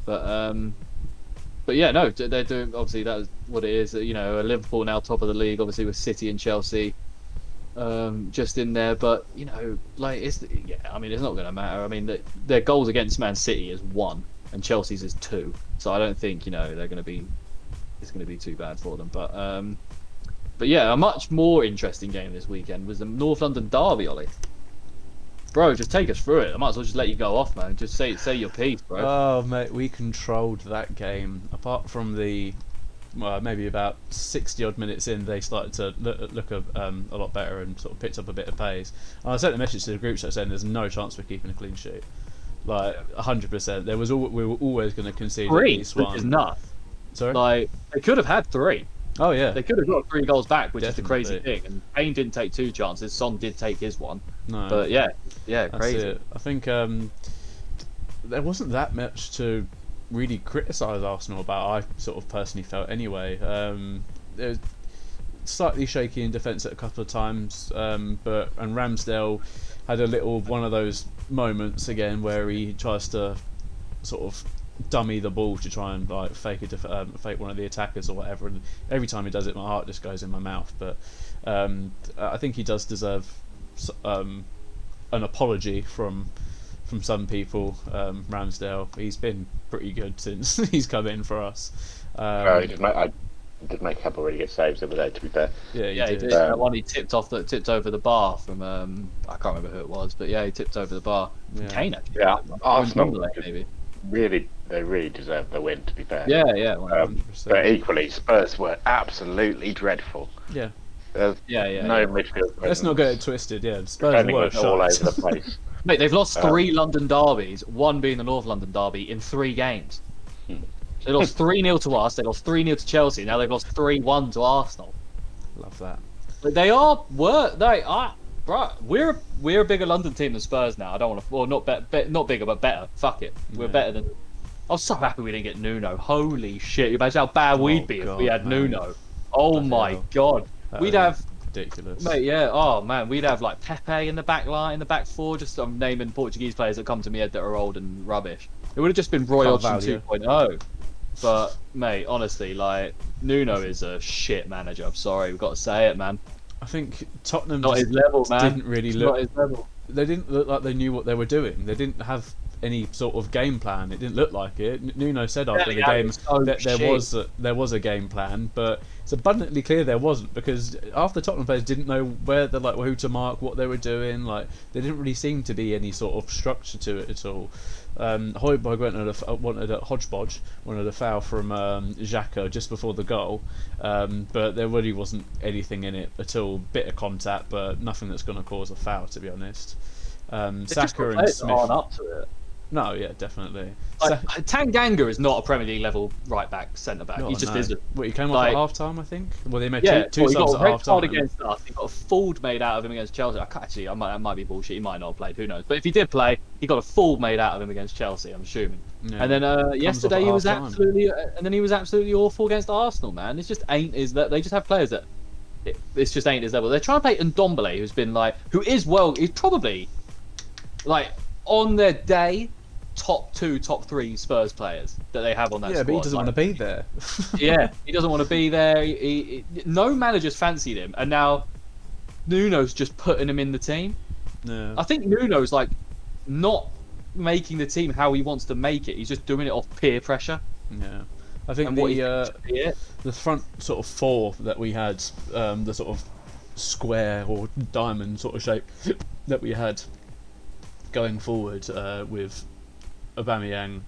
but yeah, no, they're doing. Obviously, that's what it is. You know, Liverpool now top of the league, obviously with City and Chelsea, just in there. But you know, like I mean, it's not going to matter. I mean, their goals against Man City is 1 and Chelsea's is 2. So I don't think, you know, it's going to be too bad for them. But yeah, a much more interesting game this weekend was the North London derby, Ollie. Bro, just take us through it. I might as well just let you go off, man. Just say your piece, bro. Oh, mate, we controlled that game. Apart from maybe about 60 odd minutes in, they started to look a lot better and sort of picked up a bit of pace. And I sent a message to the group chat saying there's no chance we're keeping a clean sheet. Like 100%. We were always going to concede 3, at least 1. which is nuts. Sorry? Like, they could have had 3. Oh yeah. They could have got 3 goals back, which is the crazy Definitely. thing. And Kane didn't take 2 chances. Son did take his 1. No. But yeah, That's crazy. it. I think there wasn't that much to really criticise Arsenal about. I sort of personally felt anyway. It was slightly shaky in defence at a couple of times, and Ramsdale had a little one of those moments again where he tries to sort of dummy the ball to try and like fake one of the attackers or whatever, and every time he does it my heart just goes in my mouth. But I think he does deserve an apology from some people. Ramsdale, he's been pretty good since he's come in for us. I did make a couple of really good saves over there, to be fair. Yeah, he did. That one he tipped over the bar from I can't remember who it was, but yeah, he tipped over the bar. From Kane, actually. Yeah, Arsenal maybe. They really deserve the win, to be fair. Yeah, 100%. But equally, Spurs were absolutely dreadful. Yeah. There's no midfield. Let's not get it twisted. Yeah, Spurs Defending were was all over shite. the place. Mate, they've lost 3 London derbies, 1 being the North London derby, in 3 games. They lost 3-0 to us, they lost 3-0 to Chelsea, now they've lost 3-1 to Arsenal. Love that. But we're a bigger London team than Spurs now. I don't want to, well, not bigger, but better. Fuck it, we're better than. I was so happy we didn't get Nuno. Holy shit! Imagine how bad we'd be if we had Nuno. Oh my god, we'd have ridiculous. Mate, yeah. Oh man, we'd have like Pepe in the back line, in the back 4. Just I'm naming Portuguese players that come to my head that are old and rubbish. It would have just been Roy Hodgson 2.0. But mate, honestly, like Nuno is a shit manager. I'm sorry, we've got to say it, man. I think Tottenham Not his level, man. didn't really Not look. his level. They didn't look like they knew what they were doing. They didn't have any sort of game plan. It didn't look like it. Nuno said after the game that there was a game plan, but it's abundantly clear there wasn't, because half the Tottenham players didn't know who to mark, what they were doing. Like there didn't really seem to be any sort of structure to it at all. Højbjerg wanted a foul from Xhaka just before the goal, but there really wasn't anything in it at all. Bit of contact, but nothing that's going to cause a foul, to be honest. Saka and Smith aren't up to it. No, yeah, definitely. Tanganga is not a Premier League level right back, centre back. He just isn't. Well, he came off at half time, I think. Well, they made two he subs got at a half red card time. against us. He got a fool made out of him against Chelsea. That might be bullshit. He might not have played. Who knows? But if he did play, he got a fool made out of him against Chelsea. I'm assuming. Yeah. And then yesterday he was absolutely awful against Arsenal. Man, it just ain't is that they just have players that it's just ain't his level. They're trying to play Ndombele, he's probably like on their day top 2, top 3 Spurs players that they have on that squad. Yeah, but he doesn't want to be there. Yeah, he doesn't want to be there. No managers fancied him, and now Nuno's just putting him in the team. Yeah. I think Nuno's like not making the team how he wants to make it. He's just doing it off peer pressure. Yeah. I think the front sort of 4 that we had, the sort of square or diamond sort of shape that we had going forward with Aubameyang,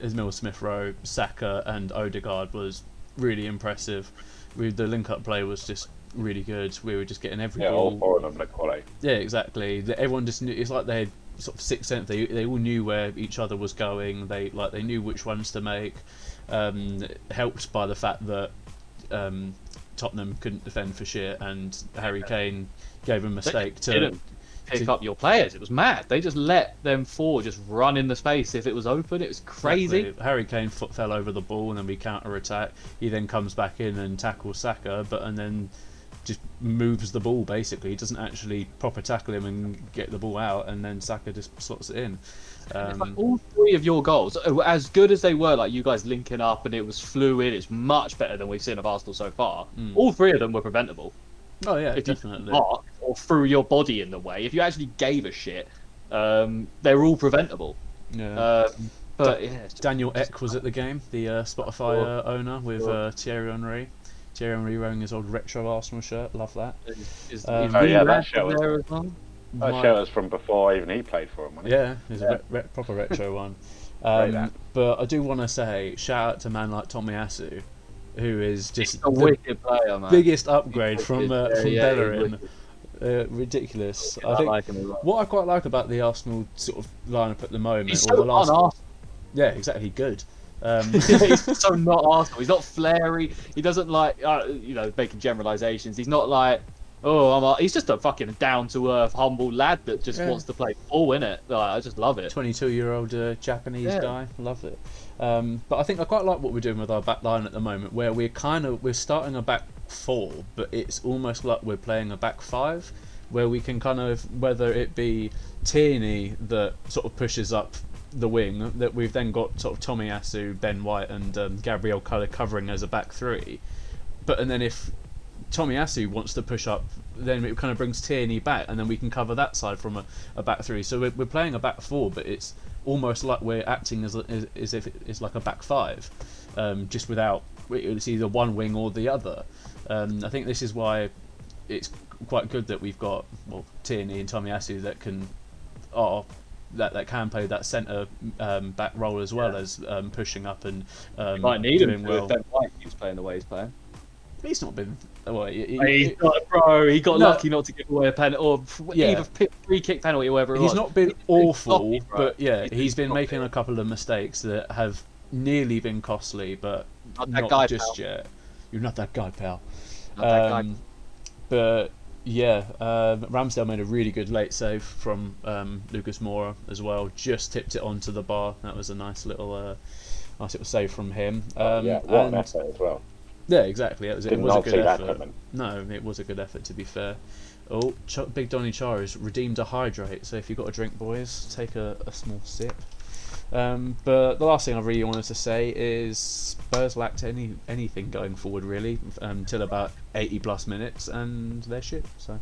Ismail Smith-Rowe, Saka and Odegaard was really impressive. The link-up play was just really good. We were just getting every ball. all 4 of them look quality. Yeah, exactly. Everyone just knew. It's like they had sort of sixth sense. They all knew where each other was going. They knew which ones to make. Helped by the fact that Tottenham couldn't defend for shit, and Harry Kane gave a mistake to pick up your players. It was mad. They just let them 4 just run in the space. If it was open, it was crazy. Exactly. Harry Kane fell over the ball, and then we counter-attack. He then comes back in and tackles Saka, and then just moves the ball, basically. He doesn't actually proper tackle him and get the ball out, and then Saka just slots it in. Like all 3 of your goals, as good as they were, like you guys linking up and it was fluid, it's much better than we've seen of Arsenal so far. All 3 of them were preventable. Oh yeah, if definitely. You marked or threw your body in the way, if you actually gave a shit, they're all preventable. Yeah. But yeah, Daniel Ek was at the game, the Spotify owner, with Thierry Henry. Thierry Henry wearing his old retro Arsenal shirt. Love that. That show was. That show was from before even he played for him. Yeah, it's a proper retro one. But I do want to say, shout out to a man like Tomiyasu, who is just a wicked player, man. Biggest upgrade from Bellerin. Ridiculous. I think what I quite like about the Arsenal sort of lineup at the moment, he's so un-Arsenal. Yeah, exactly. Good. He's so not Arsenal. He's not flary. He doesn't like making generalizations. He's not like he's just a fucking down-to-earth, humble lad that just wants to play ball, innit? Like, I just love it. 22-year-old Japanese guy, love it. But I think I quite like what we're doing with our back line at the moment, where we're starting a back 4, but it's almost like we're playing a back 5, where we can kind of, whether it be Tierney that sort of pushes up the wing, that we've then got sort of Tomiyasu, Ben White and Gabriel Culler covering as a back 3, and then if Tomiyasu wants to push up, then it kind of brings Tierney back, and then we can cover that side from a back 3. So we're playing a back 4, but it's almost like we're acting as if it's like a back 5, just without, it's either one wing or the other. I think this is why it's quite good that we've got Tierney and Tomiyasu that can play that centre back role as well as pushing up and might need him well. If Ben White keeps playing the way he's playing. He's not been. Well, he got lucky not to give away a penalty, or either free kick penalty or whatever it was. He's not been awful, but he's been making a couple of mistakes that have nearly been costly, but not just yet. You're not that guy, pal. Not that guy. But Ramsdale made a really good late save from Lucas Moura as well. Just tipped it onto the bar. That was a nice little save from him. What an effort as well. Yeah, exactly. It was a good effort. No, it was a good effort, to be fair. Oh, Big Donny Char has redeemed a hydrate, so if you've got a drink, boys, take a small sip. But the last thing I really wanted to say is Spurs lacked anything going forward, really, until about 80 plus minutes, and they're shit. So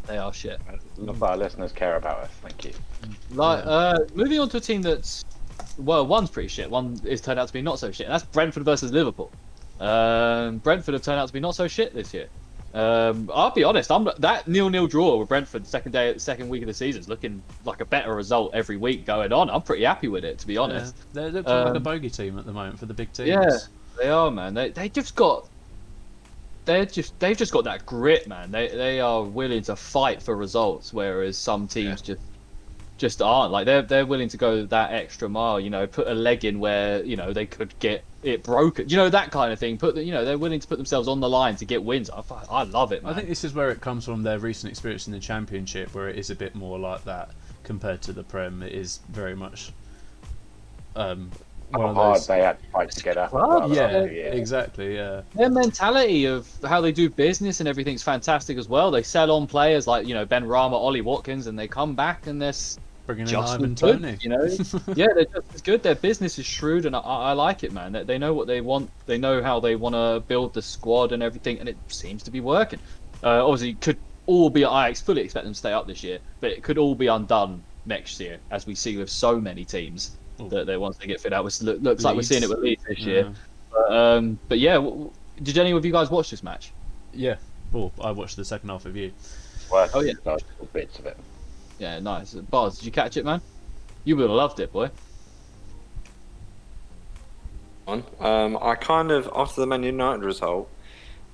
they are shit. Enough of our listeners care about us. Thank you. Moving on to a team that's one's pretty shit. One is turned out to be not so shit. And that's Brentford versus Liverpool. Brentford have turned out to be not so shit this year. I'll be honest, that 0-0 draw with Brentford second week of the season is looking like a better result every week going on. I'm pretty happy with it, to be honest. They're looking like a bogey team at the moment for the big teams. Yeah, they are, man. They've just got that grit, man. They are willing to fight for results, whereas some teams just aren't. Like they're willing to go that extra mile, you know, put a leg in where, you know, they could get it broken, you know, that kind of thing. You know, they're willing to put themselves on the line to get wins. I love it, man. I think this is where it comes from, their recent experience in the Championship, where it is a bit more like that compared to the Prem. It is very much one How of hard those. they had to fight to get up. Well, Yeah, yeah. exactly. Yeah, Their mentality of how they do business and everything's fantastic as well. They sell on players like, you know, Ben Rama, Ollie Watkins, and they come back and they're bringing in just Ivan as good, Toney. you know. Yeah, they're just as good. Their business is shrewd, and I like it, man. They know what they want. They know how they want to build the squad and everything, and it seems to be working. Obviously, it could all be. I fully expect them to stay up this year, but it could all be undone next year, as we see with so many teams that they once they get fit out. Which looks like we're seeing it with Leeds this year. But yeah, did any of you guys watch this match? Yeah. Well, I watched the second half of you. Well, Oh, yeah. little bits of it. Yeah, nice. Bars, did you catch it, man? You would have loved it, boy. I kind of, after the Man United result,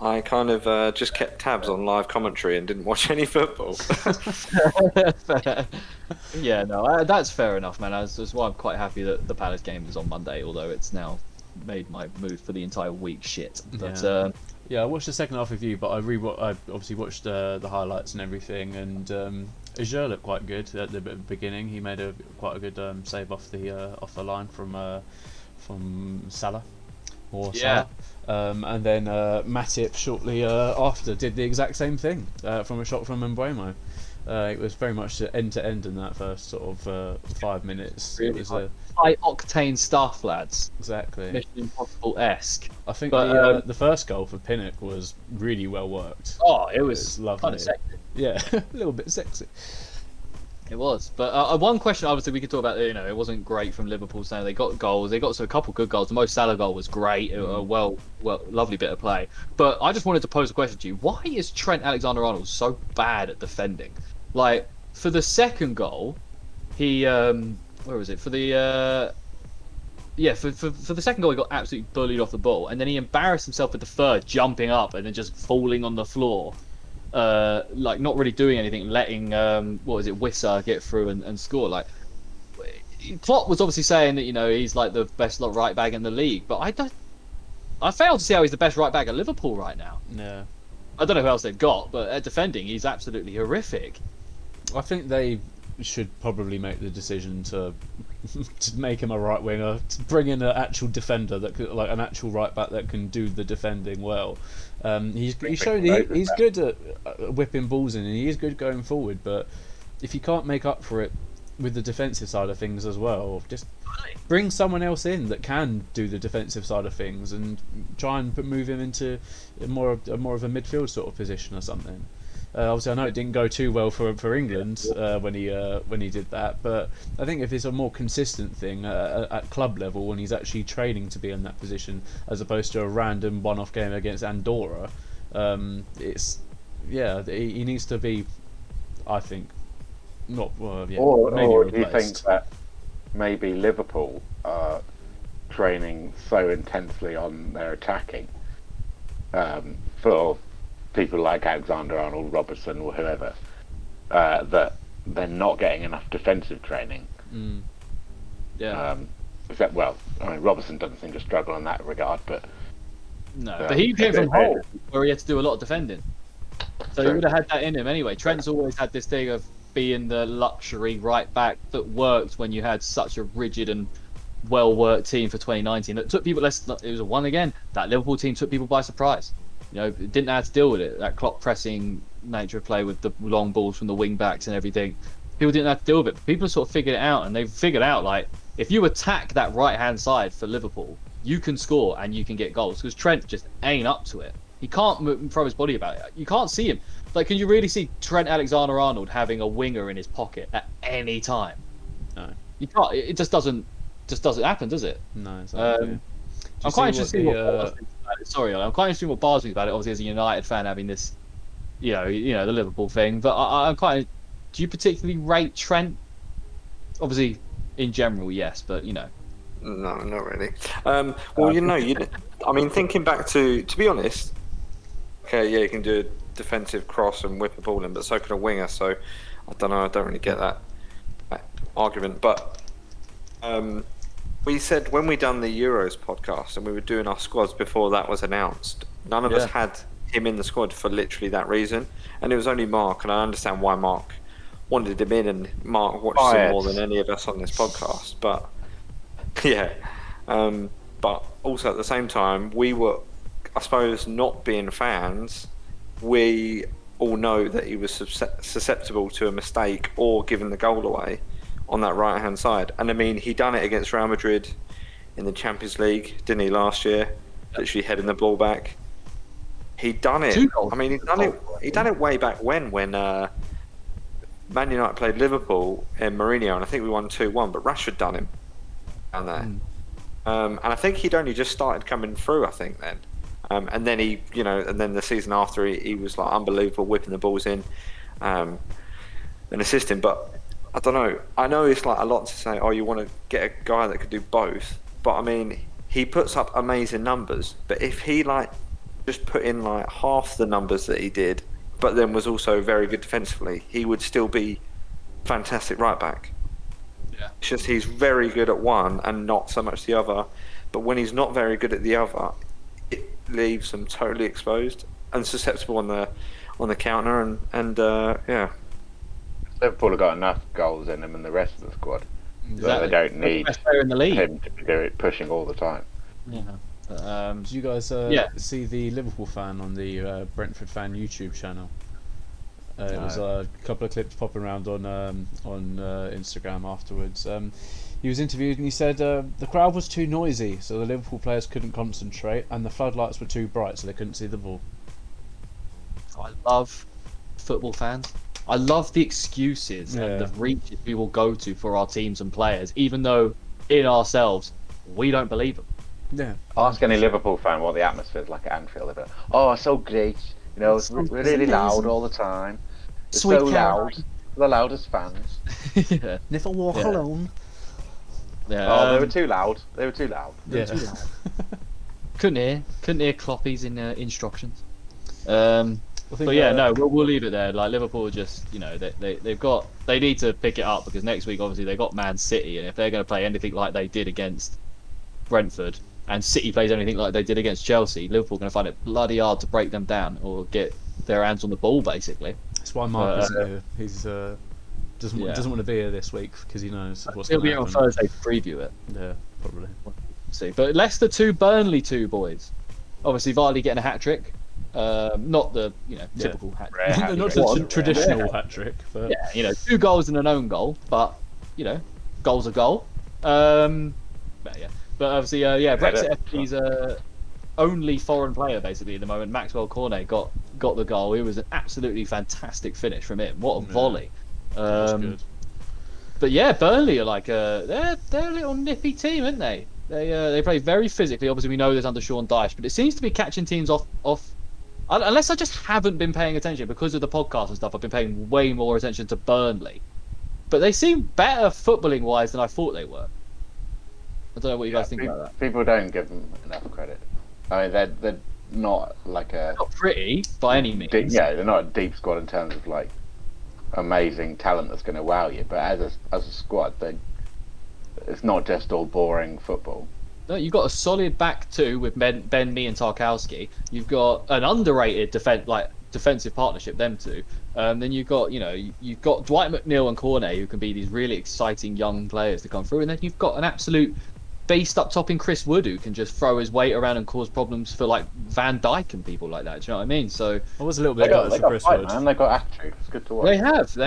I kind of just kept tabs on live commentary and didn't watch any football. Yeah, no, that's fair enough, man. That's why I'm quite happy that the Palace game was on Monday, although it's now made my mood for the entire week shit. But Yeah, I watched the second half of you, but I obviously watched the highlights and everything, and Azure looked quite good at the beginning. He made quite a good save off the line from Salah. Yeah. And then Matip shortly after did the exact same thing from a shot from Mbeumo. It was very much end to end in that first sort of 5 minutes. Really It was high octane stuff, lads. exactly. Mission Impossible-esque. I think But, the first goal for Pinnock was really well worked. Oh, it was lovely. kind of sexy. Yeah, a little bit sexy. It was. But one question, obviously, we could talk about, you know, it wasn't great from Liverpool saying they got goals. They got a couple good goals. The Mo Salah goal was great. A well, lovely bit of play. But I just wanted to pose a question to you. Why is Trent Alexander-Arnold so bad at defending? Like, for the second goal, he, where was it? For the, for the second goal, he got absolutely bullied off the ball. And then he embarrassed himself with the third, jumping up and then just falling on the floor. Like not really doing anything, letting Wissa get through and score. Like Klopp was obviously saying that, you know, he's like the best right back in the league, but I fail to see how he's the best right back at Liverpool right now. Yeah, I don't know who else they've got, but at defending, he's absolutely horrific. I think they should probably make the decision to make him a right winger, to bring in an actual defender that could, like an actual right back that can do the defending well. He's shown he's good at whipping balls in, and he is good going forward. But if you can't make up for it with the defensive side of things as well, just bring someone else in that can do the defensive side of things, and try and move him into more of a midfield sort of position or something. Obviously, I know it didn't go too well for England when he did that, but I think if it's a more consistent thing at club level, when he's actually training to be in that position, as opposed to a random one-off game against Andorra, he needs to be, I think, not maybe Or do you replaced. think that maybe Liverpool are training so intensely on their attacking for people like Alexander-Arnold, Robertson, or whoever, that they're not getting enough defensive training? Yeah. Robertson doesn't seem to struggle in that regard, but No, but he came from Hull, where he had to do a lot of defending. So he would have had that in him anyway. Trent's always had this thing of being the luxury right back that worked when you had such a rigid and well-worked team for 2019. That took people, it was a one again. That Liverpool team took people by surprise. You know, didn't know how to deal with it. That clock pressing nature of play with the long balls from the wing backs and everything. People didn't know how to deal with it. But people sort of figured it out, and they've figured out, like, if you attack that right-hand side for Liverpool, you can score and you can get goals, because Trent just ain't up to it. He can't throw his body about it. You can't see him. Like, can you really see Trent Alexander-Arnold having a winger in his pocket at any time? No. You can't. It just doesn't happen, does it? No, exactly. I'm quite interested in what Bars thinks about it. Sorry, I'm quite interested in what Bars thinks about it. Obviously, as a United fan, having this, you know, the Liverpool thing. But I'm quite. Do you particularly rate Trent? Obviously, in general, yes, but you know. No, not really. I mean, thinking back to be honest, okay, yeah, you can do a defensive cross and whip a ball in, but so can a winger. So I don't know. I don't really get that argument, but we said when we done the Euros podcast and we were doing our squads before that was announced, none of us had him in the squad for literally that reason, and it was only Mark, and I understand why Mark wanted him in, and Mark watches him more than any of us on this podcast, but yeah, but also at the same time, we were, I suppose, not being fans, we all know that he was susceptible to a mistake or giving the goal away on that right hand side. And I mean, he done it against Real Madrid in the Champions League, didn't he, last year? Literally heading the ball back. He done it. I mean, he done it way back when Man United played Liverpool in Mourinho, and I think we won 2-1. But Rashford done him down there, and I think he'd only just started coming through. I think then, and then he, and then the season after he was like unbelievable, whipping the balls in, and assisting. But I don't know. I know it's like a lot to say. Oh, you want to get a guy that could do both, but I mean, he puts up amazing numbers. But if he just put in like half the numbers that he did, but then was also very good defensively, he would still be fantastic right back. Yeah. It's just he's very good at one and not so much the other. But when he's not very good at the other, it leaves him totally exposed and susceptible on the counter and yeah. Liverpool have got enough goals in them and the rest of the squad. Exactly. So they don't need best player in the league. him to be pushing all the time. Yeah. Did you guys see the Liverpool fan on the Brentford fan YouTube channel? It was a couple of clips popping around on Instagram afterwards. He was interviewed and he said the crowd was too noisy, so the Liverpool players couldn't concentrate, and the floodlights were too bright, so they couldn't see the ball. I love football fans. I love the excuses and the reaches we will go to for our teams and players, even though in ourselves we don't believe them. Yeah. Ask any Liverpool fan what the atmosphere is like at Anfield. They'll be like, oh, it's so great. It's really loud all the time. It's Sweet so loud. The loudest fans. Yeah. Never walk alone. Yeah. Oh, they were too loud. They were too loud. Yeah. Couldn't hear Kloppy's in instructions. But yeah, no, we'll leave it there. Like Liverpool, just they need to pick it up, because next week obviously they got Man City, and if they're going to play anything like they did against Brentford, and City plays anything like they did against Chelsea, Liverpool are going to find it bloody hard to break them down or get their hands on the ball, basically. That's why Mark isn't here. He's doesn't want to be here this week because he knows what's going to happen. He'll be on Thursday to preview it. Yeah, probably. See, but Leicester 2, Burnley 2, boys. Obviously, Vardy getting a hat trick. Not the typical hat trick. Not the traditional hat trick, but 2 goals and an own goal, but goal's a goal. But obviously, Brexit FC's only foreign player basically at the moment. Maxwell Cornet got the goal. It was an absolutely fantastic finish from him. What a volley! That's good. But yeah, Burnley are like they're a little nippy team, aren't they? They play very physically. Obviously, we know this under Sean Dyche, but it seems to be catching teams off. Unless I just haven't been paying attention because of the podcast and stuff, I've been paying way more attention to Burnley. But they seem better footballing wise than I thought they were. I don't know what you guys think about that. People don't give them enough credit. I mean, they're not like not pretty by any means. They're not a deep squad in terms of like amazing talent that's going to wow you. But as a squad, it's not just all boring football. No, you've got a solid back two with Ben Mee and Tarkowski. You've got an underrated defensive partnership, them two. Then you've got Dwight McNeil and Cornet, who can be these really exciting young players to come through. And then you've got an absolute beast up top in Chris Wood, who can just throw his weight around and cause problems for like Van Dijk and people like that. Do you know what I mean? So I was a little bit gutted for Chris Wood. Man. They got attitude. It's good to watch. They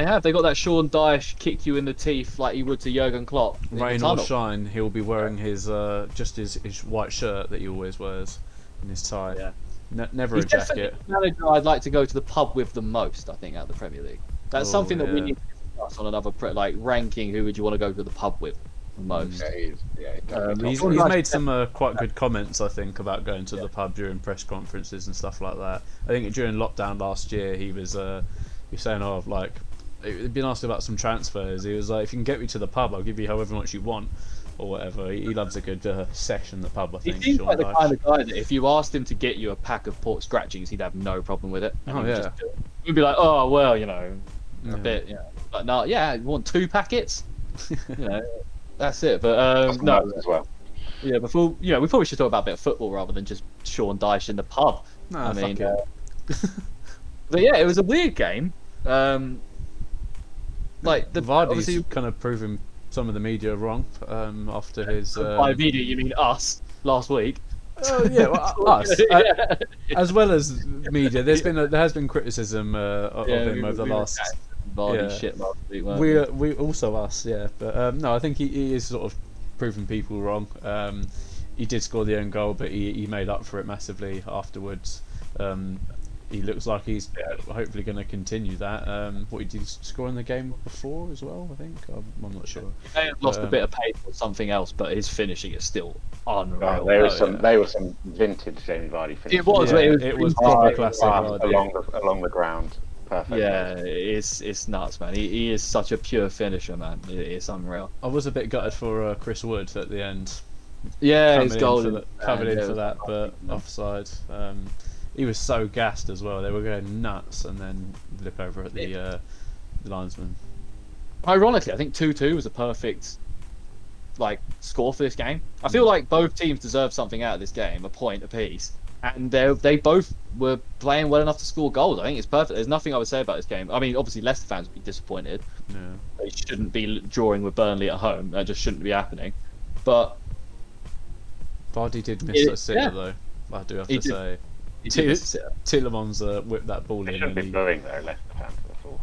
have. They got that Sean Dyche kick you in the teeth like he would to Jurgen Klopp. Rain or shine, he'll be wearing his his white shirt that he always wears and his tie. Yeah. Never a jacket. The manager I'd like to go to the pub with the most, I think, out of the Premier League. That's something that we need to discuss on another ranking. Who would you want to go to the pub with the most? He's made some quite good comments, I think, about going to the pub during press conferences and stuff like that. I think during lockdown last year, he was saying, he'd been asked about some transfers. He was like, if you can get me to the pub, I'll give you however much you want. Or whatever. He loves a good session at the pub, I think. He seems like the kind of guy that if you asked him to get you a pack of pork scratchings, he'd have no problem with it. And he'd be like, oh, well, a bit, but no, you want 2 packets? you know, that's it. But no, as well. yeah. Before we probably should talk about a bit of football rather than just Sean Dyche in the pub. Nah, I mean, fuck it. but yeah, it was a weird game. Like Vardy's obviously kind of proving some of the media wrong after his. by media, you mean us last week? Oh yeah, well, us Yeah. as well as media. There has been criticism of him over the last. Vardy yeah. shit last week. Weren't We also us, yeah. But no, I think he is sort of proving people wrong. He did score the own goal, but he made up for it massively afterwards. He looks like he's hopefully going to continue that. What he did score in the game before as well, I think. I'm not sure. He may have lost a bit of pace or something else, but his finishing is still unreal. There were some vintage Jamie Vardy finishes. It was. Yeah, it was proper classic Vardy along the ground. Perfect. Yeah, it's nuts, man. He is such a pure finisher, man. It's unreal. I was a bit gutted for Chris Wood at the end. Yeah, his goal coming in for that, but offside. He was so gassed as well. They were going nuts, and then look over at the linesman. Ironically, I think 2-2 was a perfect score for this game. I feel like both teams deserve something out of this game, a point apiece, and they both were playing well enough to score goals. I think it's perfect. There's nothing I would say about this game. I mean, obviously Leicester fans would be disappointed. Yeah. They shouldn't be drawing with Burnley at home. That just shouldn't be happening. But Vardy did miss a sitter though. I do have to say. Tielemans whipped that ball They in. shouldn't be booing though, Leicester fans. That's all.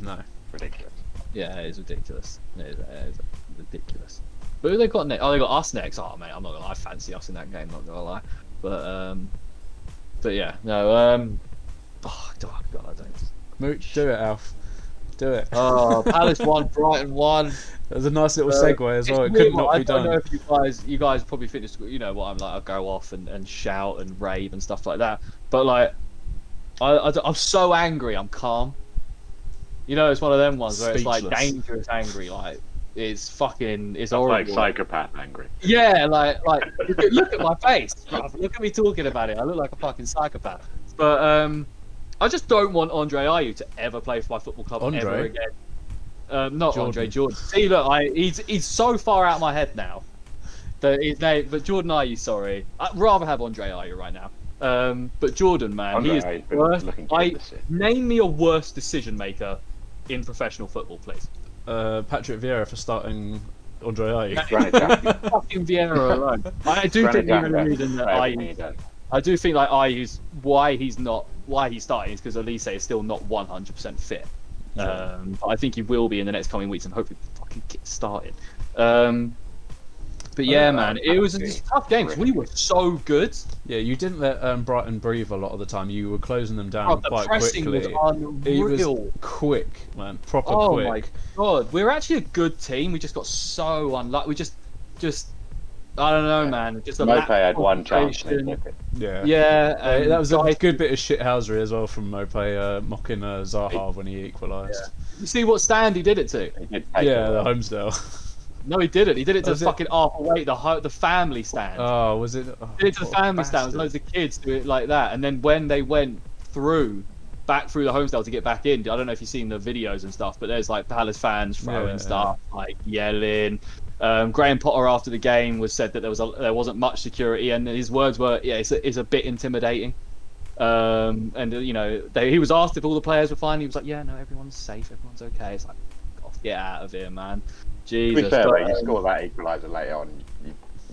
No. Ridiculous. Yeah, it is ridiculous. It is ridiculous. But who they got next? Oh, they got us next. Oh, mate, I'm not gonna lie. I fancy us in that game. Not gonna lie. But yeah, no. Oh God, I don't. Mooch, do it, Alf. Do it. Oh, Palace 1, Brighton 1. That was a nice little segue as well. It could not be done. I don't know if you guys probably think this. You know what I'm like. I'll go off and shout and rave and stuff like that. But I'm so angry. I'm calm. You know, it's one of them ones where it's like dangerous angry. It's horrible. Like psychopath angry. Yeah, look at my face, bruv. Look at me talking about it. I look like a fucking psychopath. But I just don't want Andre Ayew to ever play for my football club ever again. Not Jordan. Andre, Jordan. See, look, he's so far out of my head now. But Jordan Ayew, sorry. I'd rather have Andre Ayew right now. But Jordan, man, Andre he is Ayew's worst. looking good this year. Name me a worse decision maker in professional football, please. Patrick Vieira for starting Andre Ayew. Fucking Vieira alone. I do think the only reason that I do think Ayew's why he's starting is because Elise is still not 100% fit. But I think he will be in the next coming weeks and hopefully fucking get started. But yeah, man, it was a tough game because we were so good. Yeah, you didn't let Brighton breathe a lot of the time. You were closing them down quite quickly. Was unreal. It was quick, man, proper quick. Oh my God, we were actually a good team. We just got so unlucky. We just I don't know, man. Just a Mope had one chance. Yeah, that was a good bit of shithousery as well from Mope mocking Zaha when he equalised. Yeah. You see what stand he did it to? Yeah, the Homesdale. No, he didn't. He did it to fucking Arthur the family stand. Oh, was it? Oh, he did it to the family stand. There's loads of kids do it like that. And then when they went back through the Homesdale to get back in, I don't know if you've seen the videos and stuff, but there's Palace fans throwing stuff, yelling. Graham Potter after the game said that there wasn't much security, and his words were, it's a bit intimidating. And he was asked if all the players were fine. He was like, yeah, no, everyone's safe, everyone's okay. It's like, get out of here, man. Jesus. To be fair, though, you score that equaliser later on,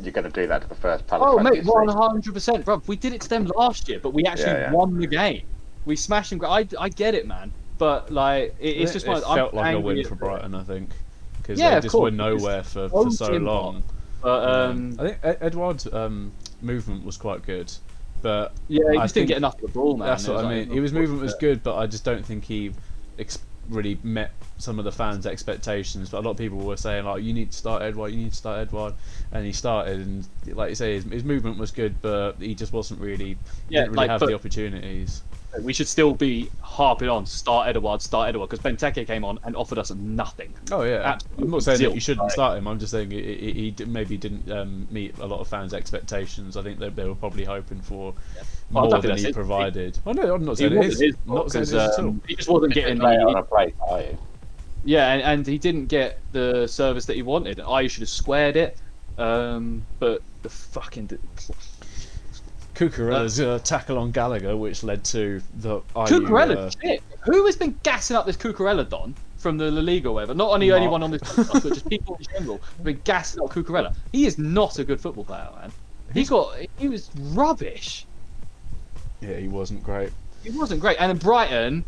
you're going to do that to the first Palace. Oh, mate, 100%, bro. We did it to them last year, but we actually won the game. We smashed them. I get it, man. But it's just it felt like a win for Brighton, I think, because they just were nowhere for so long. But I think Edouard's movement was quite good, but he just didn't get enough of the ball, man. That's what I mean. His movement was good, but I just don't think he really met some of the fans' expectations. But a lot of people were saying you need to start Edouard, and he started, and like you say, his movement was good, but he just wasn't really didn't really have the opportunities. We should still be harping on start Edouard because Benteke came on and offered us nothing. Oh yeah, absolutely. I'm not saying that you shouldn't start him. I'm just saying he maybe didn't meet a lot of fans' expectations. I think they were probably hoping for more than he provided. Oh no, I'm not saying it is. Not saying it is at all. He just wasn't getting on a plate, are you? Yeah, and he didn't get the service that he wanted. I should have squared it, but the fucking Cucurella's tackle on Gallagher, which led to the IU. Cucurella, shit. Who has been gassing up this Cucurella Don from the La Liga or whatever? Not only anyone on this podcast, but just people in general have been gassing up Cucurella. He is not a good football player, man. He was rubbish. Yeah, he wasn't great. He wasn't great. And then Brighton,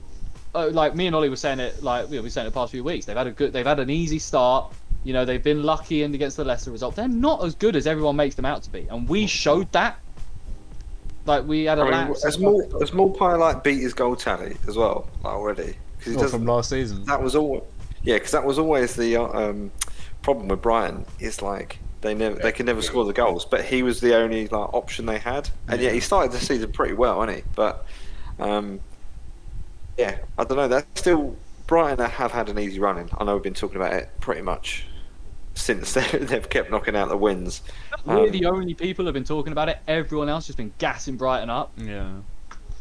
like me and Ollie were saying it, like we were saying it the past few weeks, they've had an easy start. You know, they've been lucky in against the Leicester result. They're not as good as everyone makes them out to be, and we showed that. Like we had a lapse. Has Maupay like beat his goal tally as well, like, already? Because from last season. That was all. Yeah, because that was always the problem with Brighton. Is like they can never score the goals, but he was the only like option they had, and yet he started the season pretty well, hasn't he? But yeah, I don't know. That's still Brighton have had an easy running. I know we've been talking about it pretty much since they've kept knocking out the wins. We're the only people who have been talking about it. Everyone else has been gassing Brighton up. Yeah.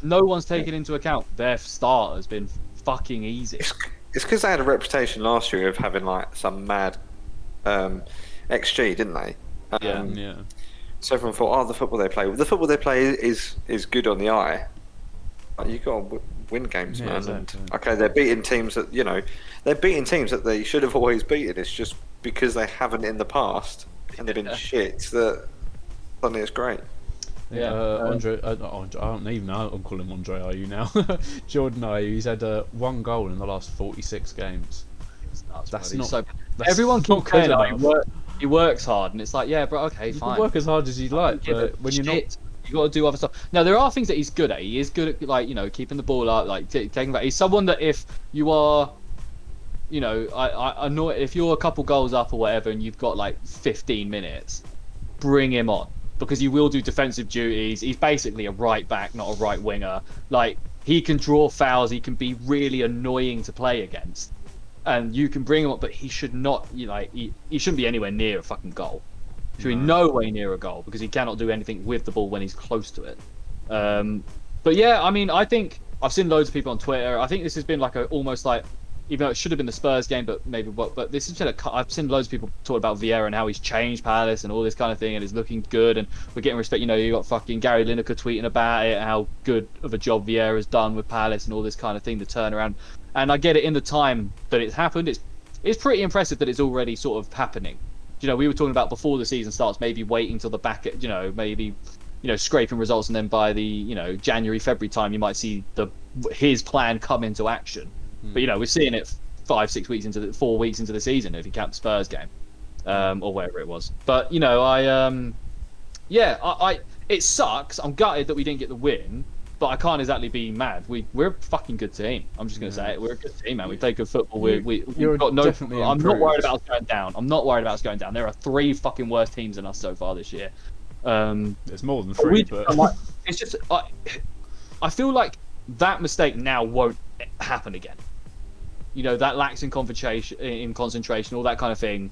No one's taken into account their start has been fucking easy. It's because they had a reputation last year of having like some mad XG, didn't they? Yeah. So everyone thought, the football they play is good on the eye. You've got to win games, man. Exactly. And, okay, they're beating teams that they should have always beaten. It's just because they haven't in the past and they've been shit that suddenly it's great. Yeah, Andre, I don't even know. I'm calling him Andre Ayew now. Jordan Ayew, he's had one goal in the last 46 games. That's not. Everyone keeps saying he works hard, and it's like, yeah, bro, okay, fine. You can work as hard as you like, but when you're not, you got to do other stuff. Now there are things that he's good at. He is good at, like, you know, keeping the ball up, like taking back. He's someone that if you are, you know, I know if you're a couple goals up or whatever, and you've got like 15 minutes, bring him on. Because he will do defensive duties. He's basically a right back, not a right winger. Like, he can draw fouls. He can be really annoying to play against, and you can bring him up. But he should not, he shouldn't be anywhere near a fucking goal. He should be no way near a goal because he cannot do anything with the ball when he's close to it. But yeah, I mean, I think I've seen loads of people on Twitter. I think this has been like almost like, even though it should have been the Spurs game, but this is just I've seen loads of people talk about Vieira and how he's changed Palace and all this kind of thing, and it's looking good, and we're getting respect. You know, you got fucking Gary Lineker tweeting about it, how good of a job Vieira's done with Palace and all this kind of thing, the turnaround. And I get it in the time that it's happened. It's pretty impressive that it's already sort of happening. You know, we were talking about before the season starts, maybe waiting till the back, maybe, scraping results, and then by the, January, February time, you might see his plan come into action. But we're seeing it 4 weeks into the season if you count the Spurs game, or wherever it was. But it sucks. I'm gutted that we didn't get the win, but I can't exactly be mad. We're a fucking good team. I'm just gonna say it. We're a good team, man. We play good football. We've got no. I'm not worried about us going down. I'm not worried about us going down. There are 3 fucking worse teams than us so far this year. There's more than 3, but it's just I feel like that mistake now won't happen again. That lacks in concentration, all that kind of thing.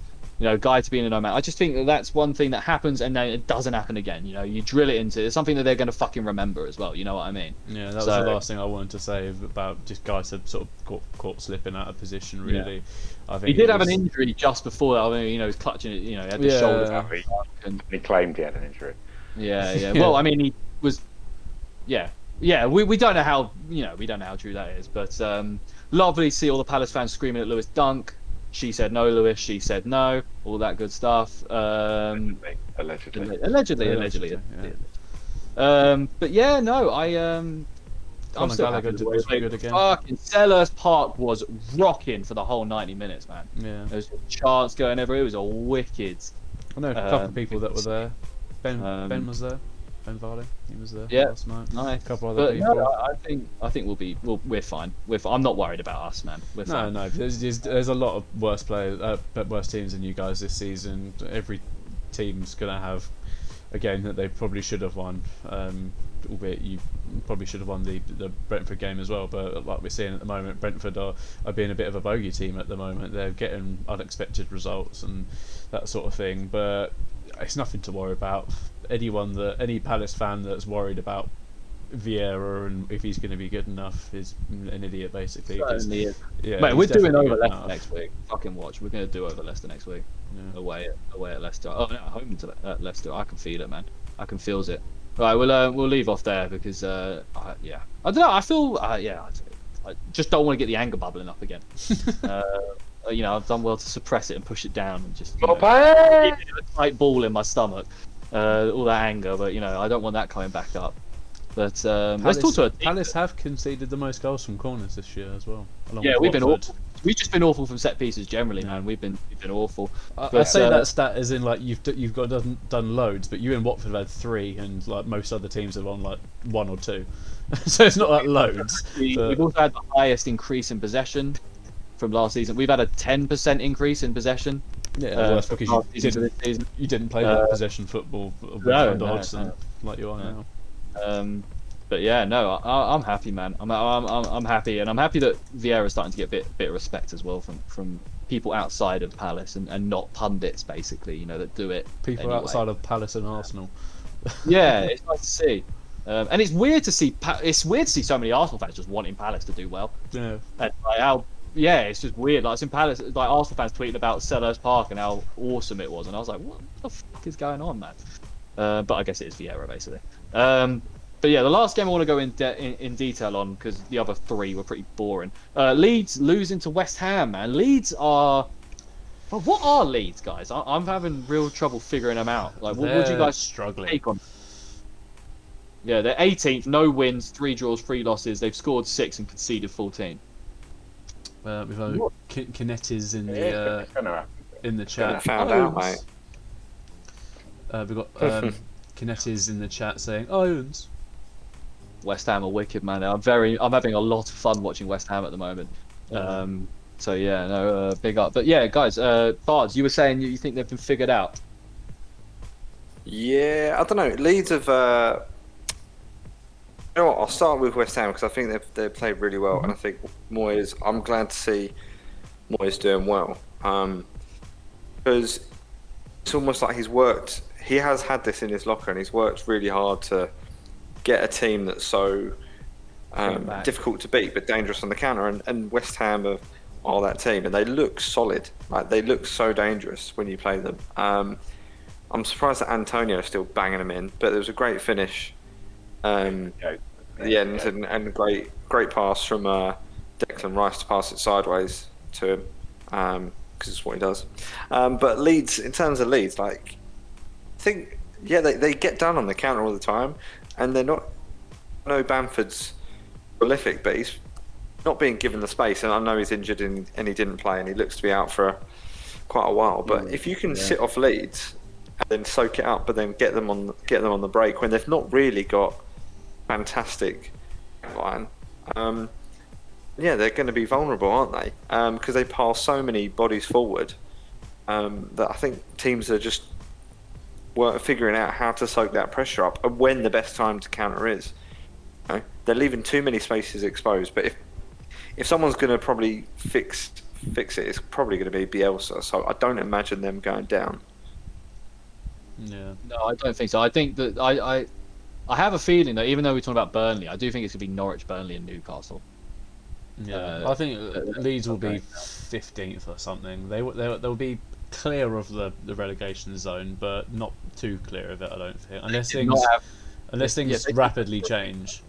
Guy to be in a no man. I just think that's one thing that happens, and then it doesn't happen again. You drill it into. It's something that they're going to fucking remember as well. You know what I mean? Yeah, that was the last thing I wanted to say about just guys have sort of caught slipping out of position. Really, yeah. I think he did have an injury just before that. I mean, he was clutching it. He had the shoulder. He claimed he had an injury. Yeah. Well, I mean, he was. Yeah. We don't know how true that is, but lovely to see all the Palace fans screaming at Lewis Dunk. She said no, Lewis. She said no. All that good stuff. Allegedly. Yeah. But yeah, no, I'm still happy with the way good again. Fucking Selhurst Park was rocking for the whole 90 minutes, man. Yeah. There was chants going everywhere. It was a wicked. I know a couple of people that were there. Ben was there. Ben Varley, he was there last night. Nice. A couple other people. No, I think we're fine. I'm not worried about us, man. We're fine. No. There's a lot of worse teams than you guys this season. Every team's gonna have a game that they probably should have won. Albeit you probably should have won the Brentford game as well. But like we're seeing at the moment, Brentford are being a bit of a bogey team at the moment. They're getting unexpected results and that sort of thing. But it's nothing to worry about. Any Palace fan that's worried about Vieira and if he's going to be good enough is an idiot basically. 'Cause, Certainly is. yeah, Mate, he's we're doing definitely over good Leicester enough. next week. Fucking watch. We're going to do over Leicester next week. Yeah. Away at Leicester. Oh no, home to Leicester. I can feel it, man. I can feels it. Right, we'll leave off there because yeah, I don't know. I feel yeah, I just don't want to get the anger bubbling up again. You know, I've done well to suppress it and push it down and just keep it a tight ball in my stomach. All that anger, but you know, I don't want that coming back up. But let's talk to Palace have conceded the most goals from corners this year as well. Yeah, we've been awful. We've just been awful from set pieces generally, man. We've been awful. I say that stat as in like you've got done loads, but you and Watford have had 3, and like most other teams have on like 1 or 2. So it's not like loads. We've also had the highest increase in possession from last season. We've had a 10% increase in possession. Yeah, well, that's because you didn't play that possession football under Hodgson like you are now. But yeah, no, I'm happy, man. I'm happy, and I'm happy that Vieira's starting to get a bit of respect as well from people outside of Palace and not pundits, basically. You know, that do it. People anyway. Outside of Palace and Arsenal. Yeah, it's nice to see. And it's weird to see. So many Arsenal fans just wanting Palace to do well. Yeah. And like how. Yeah, it's just weird. Like, it's in Palace, like Arsenal fans tweeting about Selhurst Park and how awesome it was, and I was like, what the fuck is going on, man? But I guess it is Vieira, basically. But yeah, the last game I want to go in detail on, because the other 3 were pretty boring. Leeds losing to West Ham, man. Leeds are... Well, what are Leeds, guys? I'm having real trouble figuring them out. Like, what do you guys struggling take on? Yeah, they're 18th, no wins, 3 draws, 3 losses. They've scored 6 and conceded 14. We've got Kinetis in the chat. Found out, mate. We've got Kinetis in the chat saying Irons. West Ham are wicked, man. I'm having a lot of fun watching West Ham at the moment. So yeah, no, big up. But yeah, guys, Bards, you were saying you think they've been figured out. Yeah, I don't know. Leeds have. You know what? I'll start with West Ham because I think they've played really well, and I think Moyes. I'm glad to see Moyes doing well because it's almost like he's worked. He has had this in his locker, and he's worked really hard to get a team that's so difficult to beat but dangerous on the counter. And West Ham are that team, and they look solid. Like they look so dangerous when you play them. I'm surprised that Antonio is still banging them in, but there was a great finish. At the end, and a great pass from Declan Rice to pass it sideways to him because it's what he does. But Leeds, in terms of Leeds, like I think they get done on the counter all the time, and they're not. I know Bamford's prolific, but he's not being given the space, and I know he's injured and he didn't play, and he looks to be out for quite a while. But if you can sit off Leeds and then soak it up, but then get them on the break when they've not really got fantastic line, they're going to be vulnerable, aren't they? Because they pass so many bodies forward that I think teams are just figuring out how to soak that pressure up and when the best time to counter is. You know, they're leaving too many spaces exposed. But if someone's going to probably fix it, it's probably going to be Bielsa. So I don't imagine them going down. Yeah. No, I don't think so. I think that I have a feeling that even though we're talking about Burnley, I do think it's going to be Norwich, Burnley, and Newcastle. Yeah, I think Leeds will be 15th or something. They'll be clear of the relegation zone, but not too clear of it. I don't think, unless things rapidly change.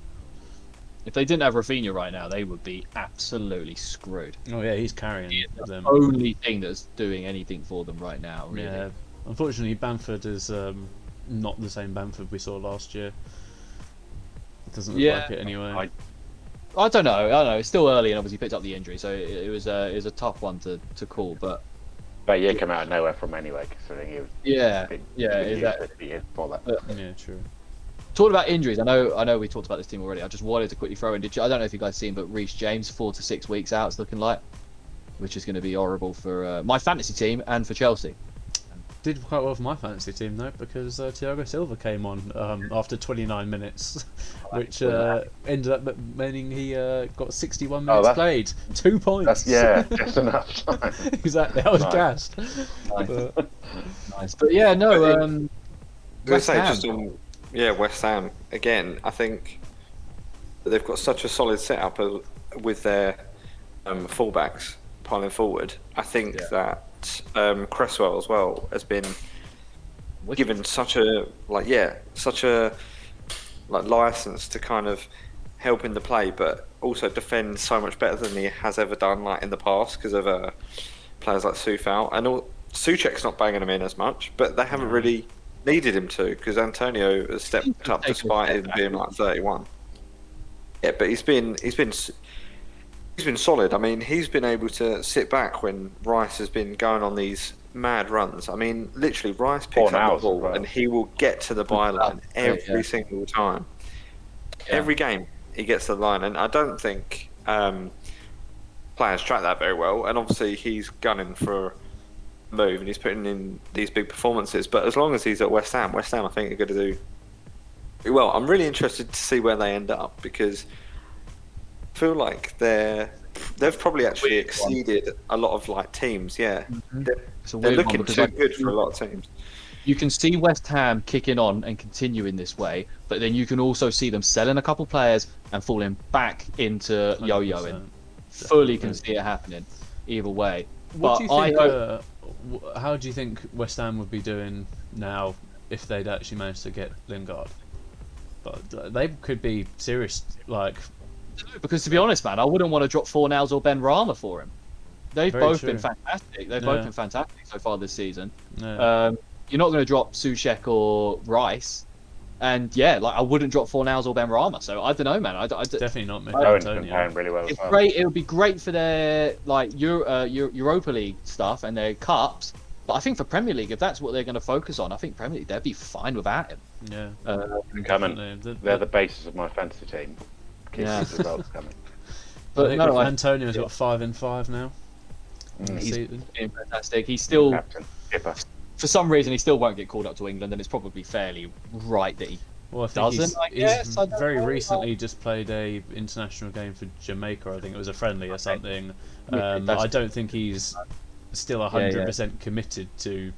If they didn't have Rafinha right now, they would be absolutely screwed. Oh yeah, he's carrying them. The only thing that's doing anything for them right now. Really. Yeah, unfortunately, Bamford is not the same Bamford we saw last year. It doesn't look like it anyway. I don't know. It's still early, and obviously picked up the injury, so it was a tough one to call. But yeah, came out of nowhere from anyway, considering he was. Exactly. Yeah, true. Talking about injuries, I know we talked about this team already. I just wanted to quickly throw in. I don't know if you guys seen, but Reece James 4 to 6 weeks out. It's looking like, which is going to be horrible for my fantasy team and for Chelsea. Did quite well for my fantasy team though, because Thiago Silva came on after 29 minutes, which ended up meaning he got 61 minutes played, 2 points. That's just enough time. Exactly, I was gassed. Nice, but yeah, no. West Ham. West Ham again. I think But they've got such a solid setup with their fullbacks piling forward. I think that Cresswell as well has been given such a license to kind of help in the play, but also defend so much better than he has ever done like in the past because of players like Soufal. And Souček's not banging him in as much, but they haven't really needed him to because Antonio has stepped up despite him being like 31. Yeah, but he's been solid. I mean, he's been able to sit back when Rice has been going on these mad runs. I mean, literally, Rice picks up the ball and he will get to the byline every single time. Yeah. Every game he gets to the line, and I don't think players track that very well. And obviously, he's gunning for a move and he's putting in these big performances. But as long as he's at West Ham, I think are going to do well. I'm really interested to see where they end up because I feel like they've probably actually exceeded a lot of like teams. Yeah, they're looking too good for a lot of teams. You can see West Ham kicking on and continuing this way, but then you can also see them selling a couple players and falling back into yo-yoing. Fully can see it happening either way. What do you think? How do you think West Ham would be doing now if they'd actually managed to get Lingard? But they could be serious, like. Because to be honest, man, I wouldn't want to drop Fornals or Ben Rama for him. They've both been fantastic. They've both been fantastic so far this season. Yeah. You're not going to drop Souček or Rice, and I wouldn't drop Fornals or Ben Rama. So I don't know, man. Definitely not me. Owen's been playing really well. It's great. It would be great for their Europa League stuff and their cups. But I think for Premier League, if that's what they're going to focus on, I think Premier League they'd be fine without him. Yeah. They're the basis of my fantasy team. Yeah. Results coming. But Antonio's got 5 in 5 now. He's been fantastic. He's still, for some reason, he still won't get called up to England, and it's probably fairly right that he doesn't. He's very recently just played a international game for Jamaica. I think it was a friendly or something. I don't think he's still 100% committed to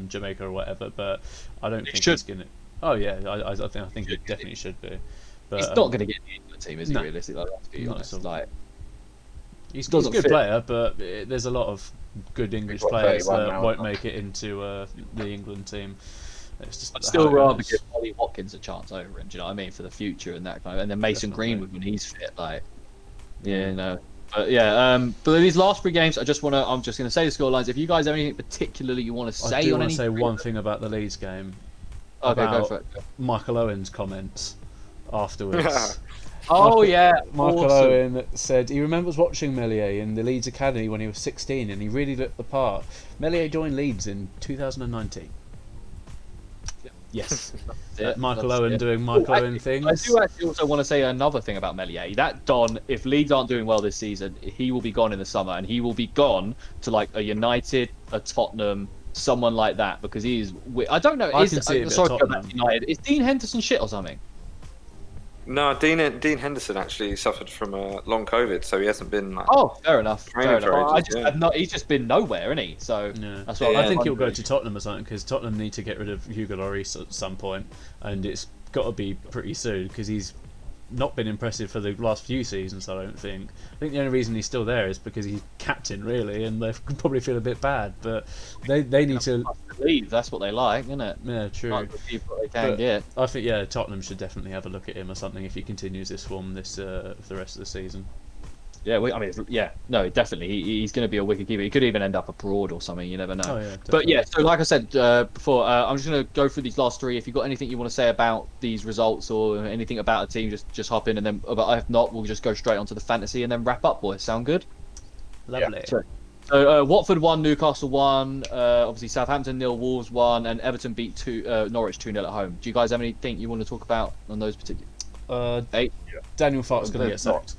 Jamaica or whatever, but I don't think he's gonna. Oh yeah, I think he definitely should be. But, he's not going to get the England team, is he? Realistically, let's be honest. He's a good player, but there's a lot of good English players that won't make it into the England team. It's just I'd still rather give Ollie Watkins a chance over him. Do you know what I mean, for the future and that kind of, and then Mason Greenwood when he's fit, But these last 3 games, I'm just going to say the scorelines. If you guys have anything particularly you want to say, I want to say one thing about the Leeds game. Okay, go for it. Michael Owen's comments afterwards. Michael Owen said he remembers watching Meslier in the Leeds Academy when he was 16 and he really looked the part. Meslier joined Leeds in 2019. Yes. Michael Owen doing Michael Owen things. I do actually also want to say another thing about Meslier. That Don, if Leeds aren't doing well this season, he will be gone in the summer and he will be gone to like a United, a Tottenham, someone like that because he's. I don't know. United. Is Dean Henderson shit or something? No, Dean Henderson actually suffered from a long COVID, so he hasn't been like. Oh, fair enough. He's just been nowhere, isn't he? So that's what I think he'll go to Tottenham or something because Tottenham need to get rid of Hugo Lloris at some point, and it's got to be pretty soon because he's not been impressive for the last few seasons. I don't think. I think the only reason he's still there is because he's captain, really, and they probably feel a bit bad. But they need to leave. That's what they like, isn't it? Yeah, true. Like the people they can get. I think Tottenham should definitely have a look at him or something if he continues this form for the rest of the season. Yeah, definitely. He's going to be a wicked keeper. He could even end up abroad or something. You never know. Oh, yeah, but yeah, so like I said before, I'm just going to go through these last 3. If you've got anything you want to say about these results or anything about a team, just hop in, and then. But if not, we'll just go straight onto the fantasy and then wrap up, boys. Sound good? Lovely. Yeah. So Watford 1, Newcastle 1. Obviously Southampton 0, Wolves 1, and Everton beat Norwich 2-0 at home. Do you guys have anything you want to talk about on those particular? 8. Daniel Farke's going to get sacked.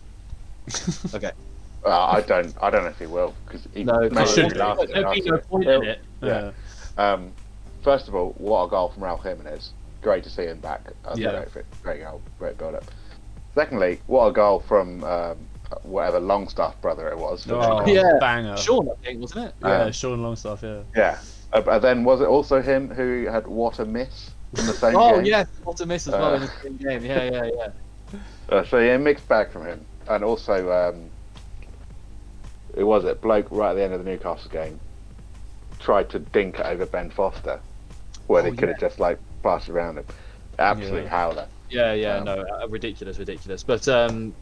Okay. I don't know if he will because there'd be no point in it. Yeah. First of all, what a goal from Raul Jimenez. Great to see him back. Great goal, great build up. Secondly, what a goal from whatever Longstaff brother it was. Banger. Sean, I think, wasn't it? Sean Longstaff. Yeah. But then was it also him who had what a miss in the same game? Oh yeah, what a miss as well in the same game. Yeah. So yeah, mixed bag from him, and also who was it? Bloke right at the end of the Newcastle game tried to dink it over Ben Foster, where they could have just like passed around him. Absolute howler. Yeah, no, ridiculous. But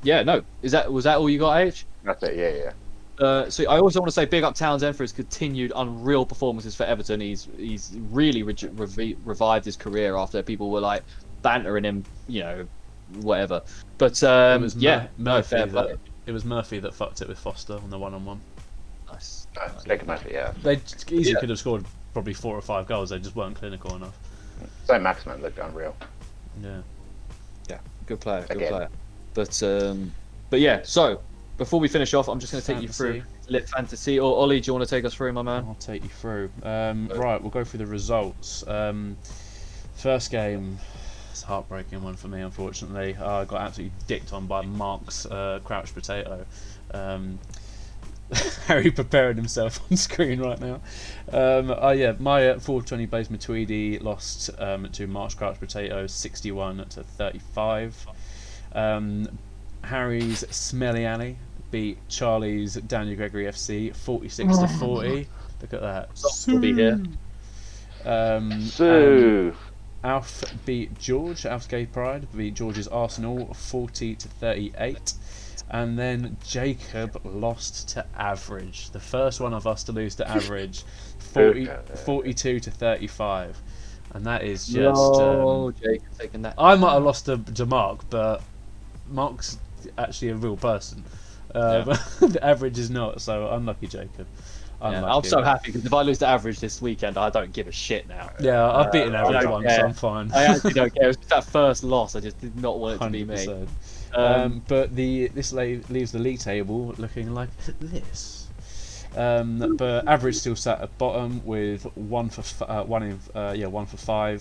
yeah, no, was that all you got, H? That's it. Yeah. So I also want to say big up Townsend for his continued unreal performances for Everton. He's really revived his career after people were like bantering him, whatever. But It was fair play. It was Murphy that fucked it with Foster on the 1-on-1. Nice. Murphy, yeah. They easily could have scored probably 4 or 5 goals. They just weren't clinical enough. So Maximin looked unreal. Yeah. Yeah, good player. But yeah. So before we finish off, I'm just going to take you through Lit Fantasy. Or Ollie, do you want to take us through, my man? I'll take you through. Right, we'll go through the results. First game, it's a heartbreaking one for me, unfortunately. I got absolutely dicked on by Mark's crouch potato. Harry preparing himself on screen right now. My 420 Blaze Matuidi lost to Mark's crouch potato 61-35. Harry's Smelly Alley beat Charlie's Daniel Gregory FC 46-40. Look at that. We'll be here. Alf beat George. Alf's Gay Pride beat George's Arsenal 40-38. And then Jacob lost to Average. The first one of us to lose to Average 42-35. And that is just... Jacob taking that. I might have lost to Mark, but Mark's actually a real person. The Average is not, so unlucky Jacob. I'm so happy because if I lose to Average this weekend, I don't give a shit now. Yeah, I've beaten Average once, so I'm fine. I actually don't care. It was that first loss. I just did not want it to be me. But this leaves the league table looking like this. But Average still sat at bottom with 1 for 5,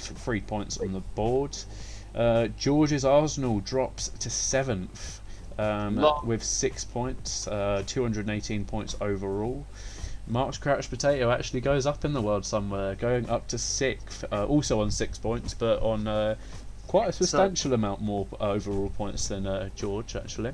3 points on the board. George's Arsenal drops to 7th with 6 points, 218 points overall. Mark's Crouch Potato actually goes up in the world somewhere, going up to 6th, also on 6 points, but on quite a substantial amount more overall points than George, actually.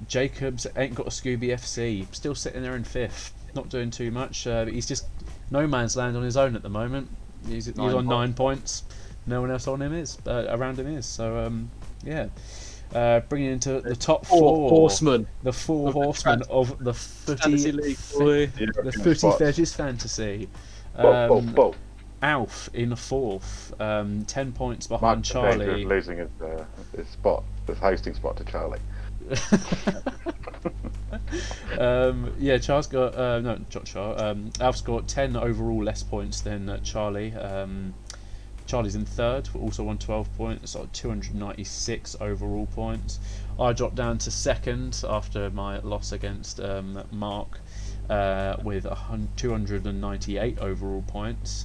Jacobs ain't got a Scooby FC, still sitting there in 5th, not doing too much. But he's just no man's land on his own at the moment. He's on 9 points. No one else on him is around him is. So bringing into the top 4 horsemen, the 4 horsemen of the Footy the Footy Fetish fantasy. Alf in 4th, 10 points behind Mark Charlie. Losing his spot, his hosting spot to Charlie. Charles got Alf's got 10 overall less points than Charlie. Charlie's in 3rd, also on 12 points, 296 overall points. I dropped down to 2nd after my loss against Mark with 298 overall points.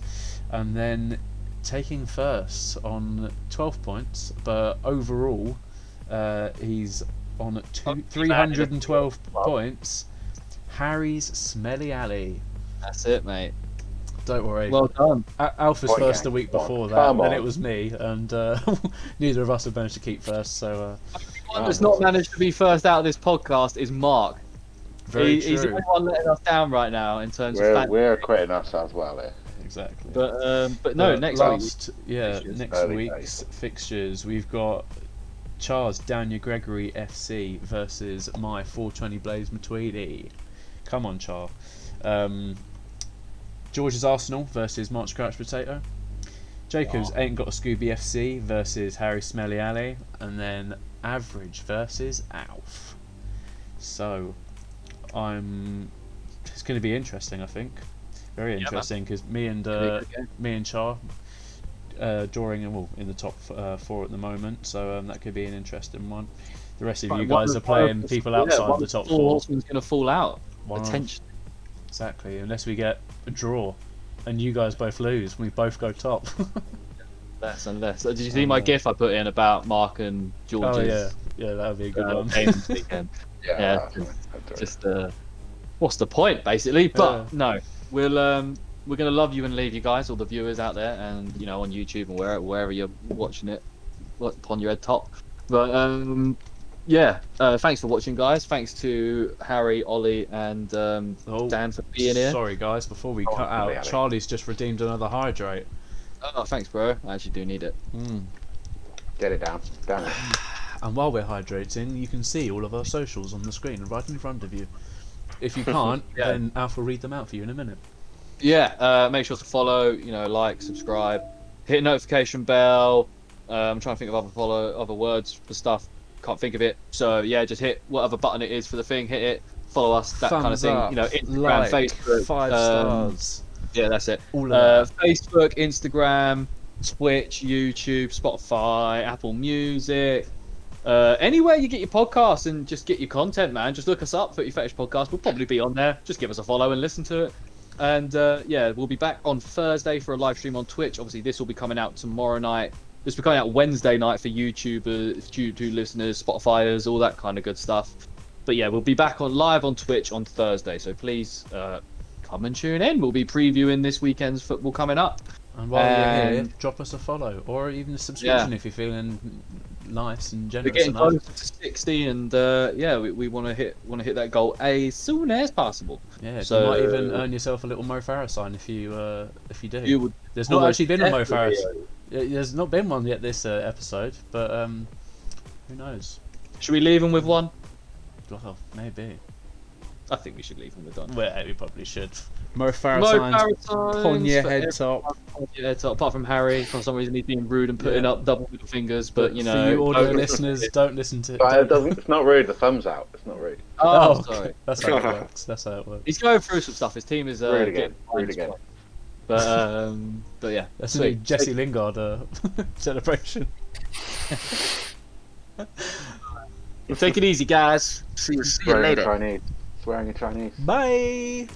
And then taking 1st on 12 points, but overall he's on 312 points. Harry's Smelly Alley. That's it, mate. Don't worry. Well done. Alpha's first the week before that, then it was me, and neither of us have managed to keep 1st. So one that's not managed to be first out of this podcast is Mark. He's the only one letting us down right now in terms of. We're acquitting ourselves well here. Exactly. But no, next week's fixtures we've got Charles Daniel Gregory FC versus my 420 Blaze Matuidi. Come on, Char. George's Arsenal versus Mark's Crouch Potato. Jacobs ain't got a Scooby FC versus Harry Smelly Alley, and then Average versus Alf. So it's going to be interesting, I think. Very interesting because me and Char drawing in the top 4 at the moment, so that could be an interesting one. The rest of you guys are playing people outside the top 4. Horseman's going to fall out potentially. Exactly, unless we get a draw and you guys both lose, we both go top. Unless. Did you see my GIF I put in about Mark and George's? Oh yeah, that would be a good one. Game this weekend. Just what's the point, basically? But no, we're gonna love you and leave you guys, all the viewers out there, and on YouTube and wherever you're watching it, upon your head top. But yeah, thanks for watching, guys. Thanks to Harry, Ollie, and Dan for being here. Sorry, guys. Before we cut out, Charlie's just redeemed another hydrate. Oh, thanks, bro. I actually do need it. Get it down. Down it. And while we're hydrating, you can see all of our socials on the screen right in front of you. If you can't, then Alf will read them out for you in a minute. Yeah, make sure to follow, like, subscribe, hit notification bell. I'm trying to think of other words for stuff. Can't think of it. So yeah, just hit whatever button it is for the thing. Hit it. Follow us. That kind of thing. Up, Instagram, like, Facebook. 5 stars. Yeah, that's it. All of that. Facebook, Instagram, Twitch, YouTube, Spotify, Apple Music. Anywhere you get your podcasts and just get your content, man. Just look us up, Footy Fetish Podcast. We'll probably be on there. Just give us a follow and listen to it. And yeah, we'll be back on Thursday for a live stream on Twitch. Obviously, this will be coming out tomorrow night. This will be coming out Wednesday night for YouTubers, YouTube listeners, Spotifyers, all that kind of good stuff. But yeah, we'll be back live on Twitch on Thursday. So please come and tune in. We'll be previewing this weekend's football coming up. And while you're here, drop us a follow or even a subscription if you're feeling nice and generous. We're getting enough. close to 60, and yeah, we want to hit that goal as soon as possible. Yeah, so you might even earn yourself a little Mo Farah sign if you do. You would. There's not actually been a Mo Farah. There's not been one yet this episode, but who knows? Should we leave him with one? Well, maybe. I think we should leave him with one. Well, we probably should. Mo Farah signs on your head top. On your head top. Apart from Harry, for some reason he's being rude and putting up double middle fingers. But for you audio listeners, don't listen to. It's not rude. The thumb's out. It's not rude. Oh, sorry. That's how it works. That's how it works. He's going through some stuff. His team is rude again. But yeah, that's a new Jesse Lingard celebration. Take it easy, guys. See you later. Swearing in Chinese. Bye.